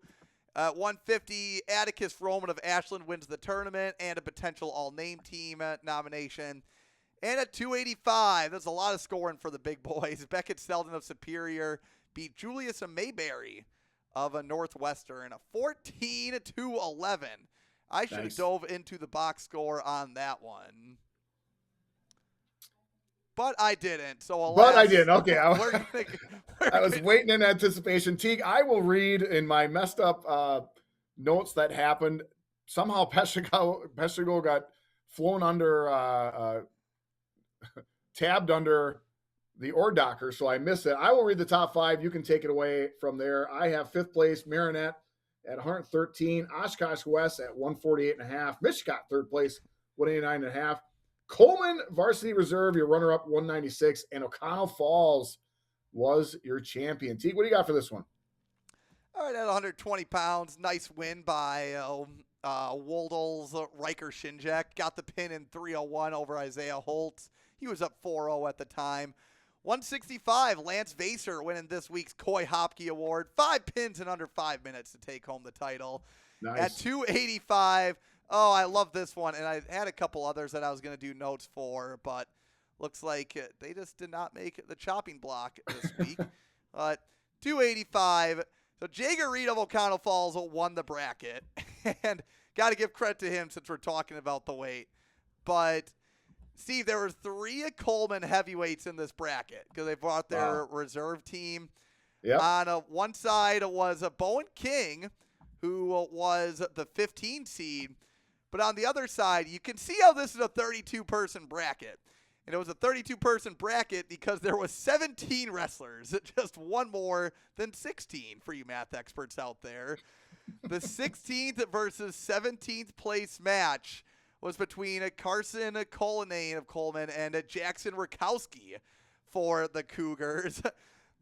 150, Atticus Roman of Ashland wins the tournament and a potential all-name team nomination. And at 285, there's a lot of scoring for the big boys. Beckett Selden of Superior beat Julius Mayberry of a Northwestern, a 14-11. I should have dove into the box score on that one. But I didn't. I didn't. Okay. I was waiting in anticipation. Teague, I will read in my messed up notes that happened. Somehow Peshtigo got flown under, tabbed under the Ordocker, so I missed it. I will read the top 5. You can take it away from there. I have 5th place, Marinette at 113, Oshkosh West at 148.5, Mishkot 3rd place, 189.5, Coleman Varsity Reserve, your runner-up, 196, and O'Connell Falls was your champion. Teague, what do you got for this one? All right, at 120 pounds, nice win by Woldels Riker Shinjek. Got the pin in 301 over Isaiah Holtz. He was up 4-0 at the time. 165, Lance Vaser winning this week's Coy Hopke Award. 5 pins in under 5 minutes to take home the title. Nice. At 285, oh, I love this one. And I had a couple others that I was going to do notes for, but looks like they just did not make the chopping block this week. But 285. So Jager Reed of O'Connell Falls won the bracket. And got to give credit to him since we're talking about the weight. But, Steve, there were 3 Coleman heavyweights in this bracket because they brought their reserve team. Yep. On one side was Bowen King, who was the 15 seed. But on the other side, you can see how this is a 32-person bracket. And it was a 32-person bracket because there was 17 wrestlers, just one more than 16 for you math experts out there. The 16th versus 17th place match was between Carson Colonnane of Coleman and Jackson Rakowski for the Cougars.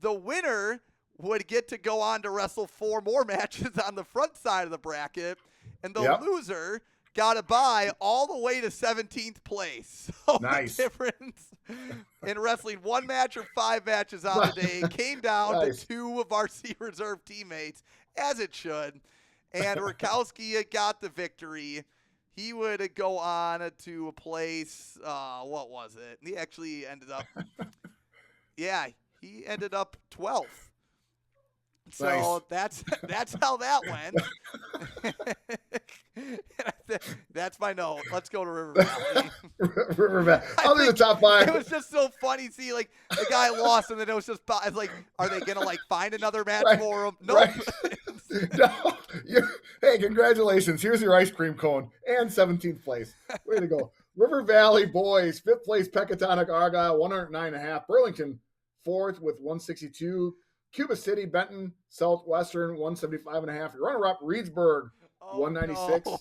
The winner would get to go on to wrestle 4 more matches on the front side of the bracket, and the loser got to bye all the way to 17th place. So nice. The difference in wrestling 1 match or 5 matches on the day came down to 2 varsity reserve teammates, as it should. And Rakowski got the victory. He would go on to place, what was it? He actually ended up, he ended up 12th. So nice. that's how that went. That's my note. Let's go to River Valley. River Valley. I'll do the top 5. It was just so funny. See, like the guy lost, and then it was just like, are they gonna like find another match for him? Nope. Right. No. Hey, congratulations! Here's your ice cream cone and 17th place. Way to go, River Valley boys. 5th place, Pecatonic Argyle, 109.5. Burlington 4th with 162. Cuba City, Benton, Southwestern, 175.5. Your runner-up, Reedsburg, 196. No.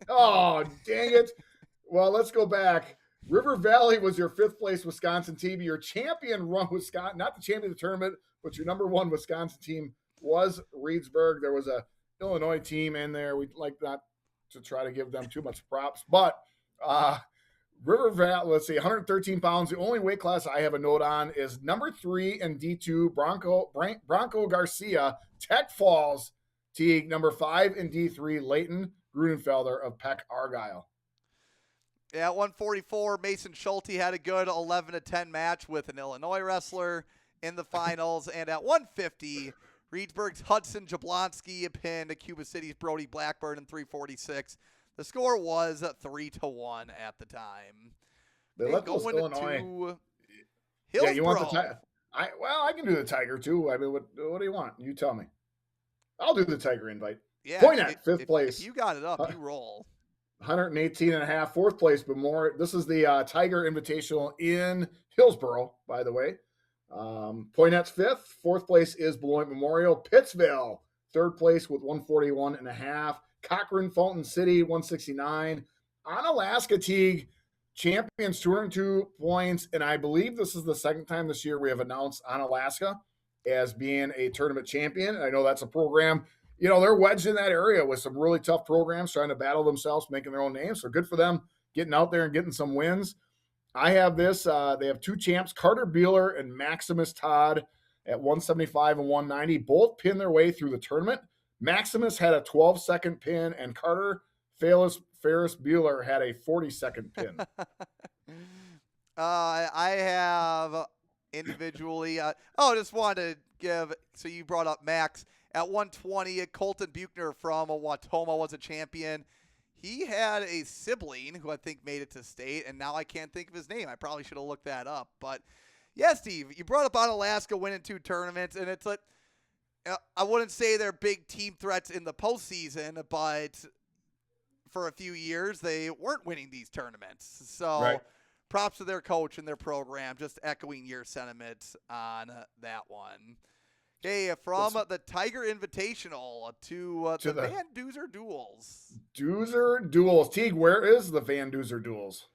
Oh, dang it. Well, let's go back. River Valley was your 5th place Wisconsin team. Your champion run Wisconsin, not the champion of the tournament, but your number 1 Wisconsin team was Reedsburg. There was a Illinois team in there. We'd like not to try to give them too much props, but River Valley, let's see, 113 pounds. The only weight class I have a note on is number 3 in D2, Bronco Garcia, Tech Falls. Teague, number 5 in D3, Leighton Grudenfelder of Peck Argyle. Yeah, at 144, Mason Schulte had a good 11-10 match with an Illinois wrestler in the finals. And at 150, Reedsburg's Hudson Jablonski pinned Cuba City's Brody Blackburn in 346. The score was 3-1 at the time. They let those Illinois. Yeah, you want the Tiger? I can do the Tiger too. I mean, what do you want? You tell me. I'll do the Tiger invite. Yeah, Poinet, 5th place. If you got it up, you roll. 118.5, 4th place, but more. This is the Tiger Invitational in Hillsboro, by the way. Poinet's 5th. 4th place is Beloit Memorial. Pittsville, 3rd place with 141.5. Cochrane, Fulton City, 169. Onalaska Teague, champions, 202 points. And I believe this is the 2nd time this year we have announced Onalaska as being a tournament champion. I know that's a program, they're wedged in that area with some really tough programs trying to battle themselves, making their own names. So good for them getting out there and getting some wins. I have this. They have 2 champs, Carter Beeler and Maximus Todd at 175 and 190. Both pinned their way through the tournament. Maximus had a 12-second pin, and Carter Ferris Bueller had a 40-second pin. I have individually. Just wanted to give. So you brought up Max at 120. Colton Buchner from Watoma was a champion. He had a sibling who I think made it to state, and now I can't think of his name. I probably should have looked that up. But yeah, Steve, you brought up Onalaska winning 2 tournaments, and it's like. I wouldn't say they're big team threats in the postseason, but for a few years they weren't winning these tournaments. So props to their coach and their program. Just echoing your sentiments on that one. Okay, from the Tiger Invitational to the Van Duzer Duels. Duzer Duels. Teague, where is the Van Duzer Duels?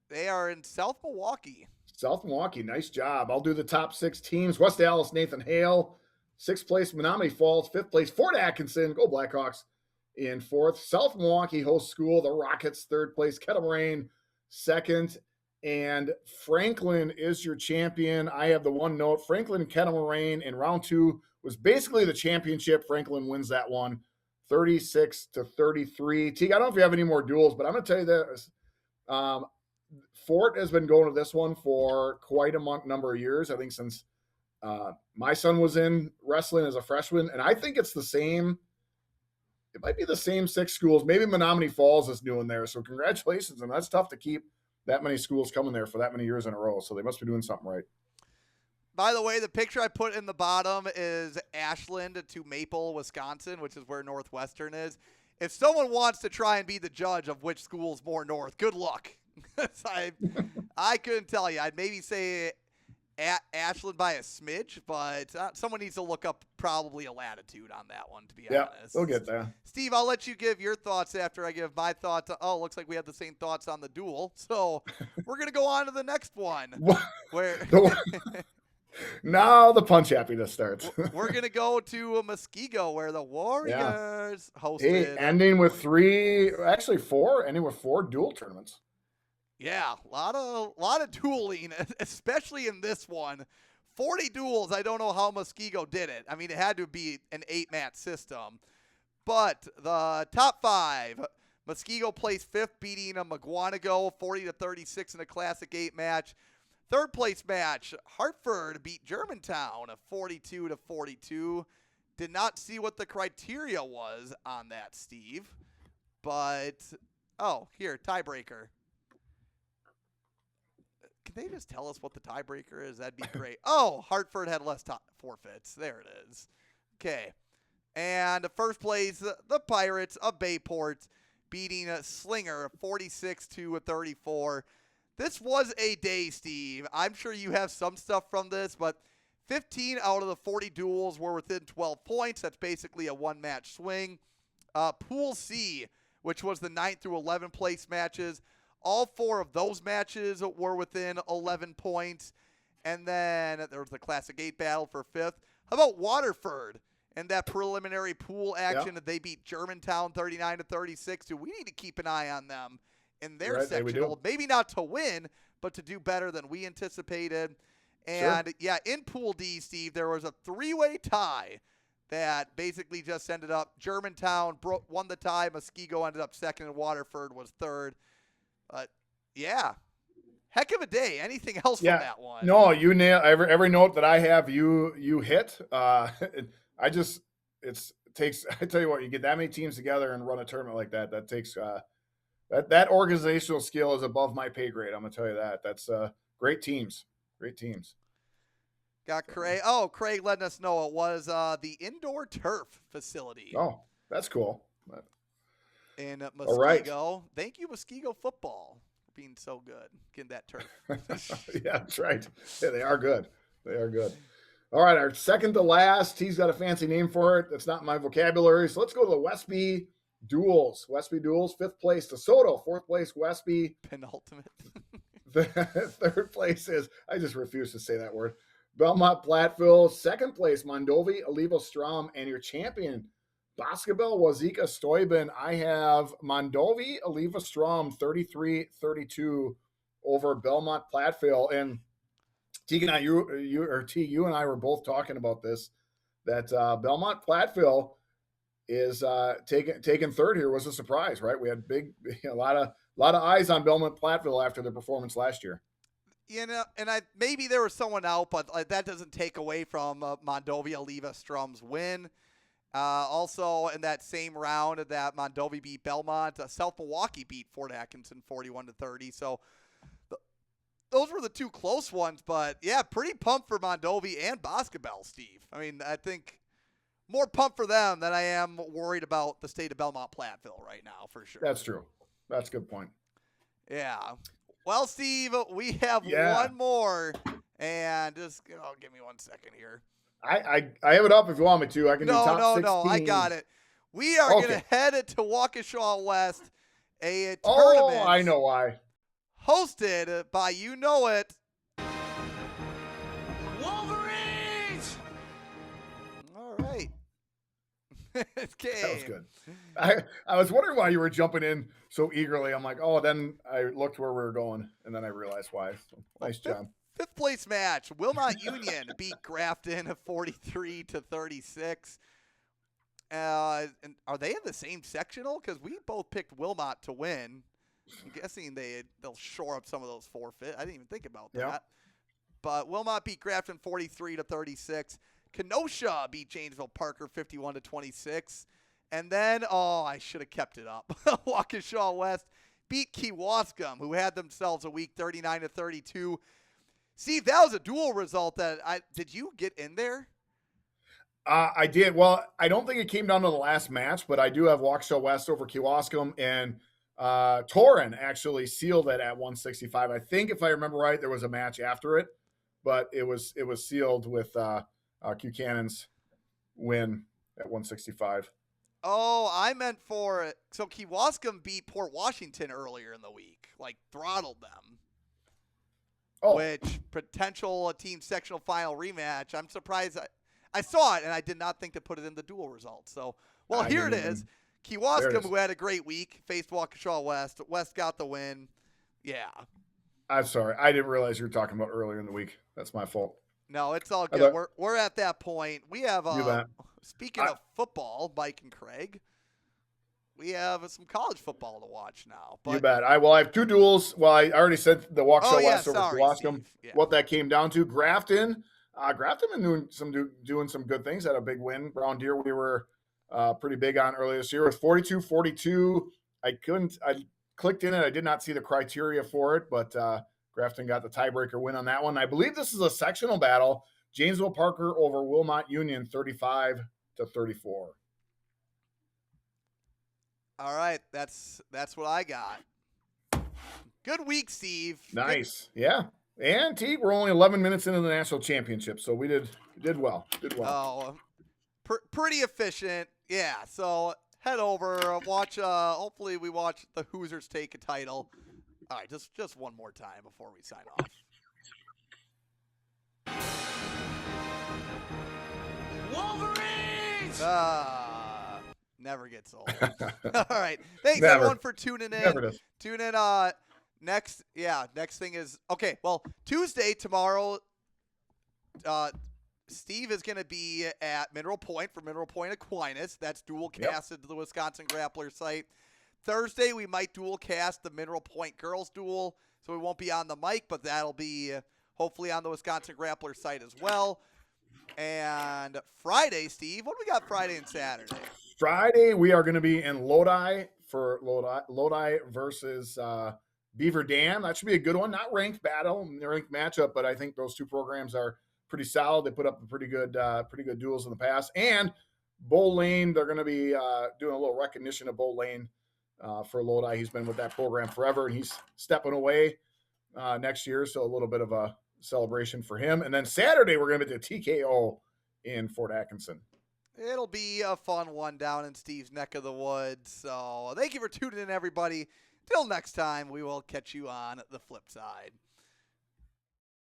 They are in South Milwaukee. South Milwaukee, nice job. I'll do the top 6 teams. West Dallas, Nathan Hale. 6th place, Menominee Falls. 5th place, Fort Atkinson. Go Blackhawks. In 4th, South Milwaukee Host School, the Rockets. 3rd place, Kettle Moraine. 2nd, and Franklin is your champion. I have the one note. Franklin Kettle Moraine in round 2 was basically the championship. Franklin wins that one, 36-33. Teague, I don't know if you have any more duels, but I'm going to tell you this. Fort has been going to this one for quite a number of years. I think since my son was in wrestling as a freshman, and I think it's the same. It might be the same 6 schools. Maybe Menominee Falls is new in there. So congratulations. And that's tough to keep that many schools coming there for that many years in a row. So they must be doing something right. By the way, the picture I put in the bottom is Ashland to Maple, Wisconsin, which is where Northwestern is. If someone wants to try and be the judge of which school's more north, good luck. I couldn't tell you. I'd maybe say Ashland by a smidge, but someone needs to look up probably a latitude on that one, to be honest. Yeah, we'll get there. Steve, I'll let you give your thoughts after I give my thoughts. Oh, looks like we have the same thoughts on the duel. So we're going to go on to the next one. Now the punch happiness starts. We're going to go to Muskego, where the Warriors hosted. Ending with 4 dual tournaments. Yeah, a lot of dueling, especially in this one. 40 duels. I don't know how Muskego did it. I mean, it had to be an 8-match system. But the top 5, Muskego placed 5th, beating McGuanago 40-36 in a Classic 8 match. 3rd place match, Hartford beat Germantown 42-42. Did not see what the criteria was on that, Steve. But, here, tiebreaker. Can they just tell us what the tiebreaker is? That'd be great. Hartford had less forfeits. There it is. Okay. And first place, the Pirates of Bayport beating Slinger 46-34. This was a day, Steve. I'm sure you have some stuff from this, but 15 out of the 40 duels were within 12 points. That's basically a one-match swing. Pool C, which was the 9th through 11th place matches, all 4 of those matches were within 11 points. And then there was the Classic 8 battle for 5th. How about Waterford and that preliminary pool action that they beat Germantown 39-36? So we need to keep an eye on them in their sectional. Maybe not to win, but to do better than we anticipated. And, in Pool D, Steve, there was a 3-way tie that basically just ended up Germantown won the tie. Muskego ended up 2nd, and Waterford was 3rd. But, heck of a day. Anything else from that one? No, you nail every note that I have. You hit. I tell you what, you get that many teams together and run a tournament like that. That takes that organizational skill is above my pay grade. I'm gonna tell you that. That's great teams. Great teams. Got Craig. Craig letting us know it was the indoor turf facility. Oh, that's cool. In Muskego. All right. Thank you, Muskego football, for being so good. Getting that turf. Yeah, that's right. Yeah, they are good. They are good. All right, our second to last. He's got a fancy name for it. That's not my vocabulary. So let's go to the Westby Duels. Westby Duels, 5th place DeSoto, 4th place Westby. Penultimate. The 3rd place is, I just refuse to say that word, Belmont Platteville. 2nd place Mondovi, Oliva Strom, and your champion, Basketball Wazika Steuben. I have Mondovi, Oliva Strom, 33-32 over Belmont Platteville. And Teague and I, you and I were both talking about this, that Belmont Platteville is taking 3rd here was a surprise, right? We had a lot of eyes on Belmont Platteville after their performance last year. And maybe there was someone out, but that doesn't take away from Mondovi Oliva Strom's win. Also, in that same round that Mondovi beat Belmont, South Milwaukee beat Fort Atkinson 41-30. So those were the 2 close ones, but pretty pumped for Mondovi and Basketball, Steve. I mean, I think more pumped for them than I am worried about the state of Belmont Platteville right now, for sure. That's true. That's a good point. Yeah. Well, Steve, we have one more, and just give me 1 second here. I have it up if you want me to. I can do top 16. No, I got it. We are going to head to Waukesha West, a tournament. Oh, I know why. Hosted by Wolverines! All right. Okay. That was good. I was wondering why you were jumping in so eagerly. I'm like, oh, then I looked where we were going, and then I realized why. So, nice job. Fifth place match. Wilmot Union beat Grafton 43-36. And are they in the same sectional? Because we both picked Wilmot to win. I'm guessing they'll shore up some of those forfeit. I didn't even think about that. Yep. But Wilmot beat Grafton 43-36. Kenosha beat Janesville Parker 51-26. And then, I should have kept it up. Waukesha West beat Kewaskum, who had themselves a week 39-32. Steve, that was a dual result. Did you get in there? I did. Well, I don't think it came down to the last match, but I do have Waukesha West over Kewaskum, and Torrin actually sealed it at 165. I think, if I remember right, there was a match after it, but it was sealed with Buchanan's win at 165. Oh, I meant so Kewaskum beat Port Washington earlier in the week, like throttled them. Oh. Which potential team sectional final rematch. I'm surprised. I saw it, and I did not think to put it in the dual results. So, here it is. Kewaskum, who had a great week, faced Waukesha West. West got the win. Yeah. I'm sorry. I didn't realize you were talking about earlier in the week. That's my fault. No, it's all good. We're at that point. We have, speaking of football, Mike and Craig, we have some college football to watch now. But, you bet. I have two duels. Well, I already said the Waukesha West over Kewaskum. Yeah. What that came down to, Grafton been doing some good things. Had a big win. Brown Deer, we were pretty big on earlier this year. It was 42-42. I clicked in it. I did not see the criteria for it, but Grafton got the tiebreaker win on that one. I believe this is a sectional battle. Janesville Parker over Wilmot Union, 35-34. All right, that's what I got. Good week, Steve. Nice. Yeah. And Teague, we're only 11 minutes into the national championship, so we did well. Oh, pretty efficient. Yeah. So head over, watch. Hopefully, we watch the Hoosiers take a title. All right, just one more time before we sign off. Wolverines! Never gets old. All right. Thanks, everyone, for tuning in. Never does. Tune in. Next thing is, okay, well, Tuesday, tomorrow, Steve is going to be at Mineral Point for Mineral Point Aquinas. That's dual casted to the Wisconsin Grappler site. Thursday, we might dual cast the Mineral Point girls duel, so we won't be on the mic, but that'll be hopefully on the Wisconsin Grappler site as well. And Friday, Steve, what do we got Friday and Saturday? Friday, we are going to be in Lodi for Lodi versus Beaver Dam. That should be a good one. Not ranked matchup, but I think those two programs are pretty solid. They put up pretty good duels in the past. And Bull Lane, they're going to be doing a little recognition of Bull Lane for Lodi. He's been with that program forever, and he's stepping away next year, so a little bit of a celebration for him. And then Saturday, we're going to be at the TKO in Fort Atkinson. It'll be a fun one down in Steve's neck of the woods. So thank you for tuning in, everybody. Till next time, we will catch you on the flip side.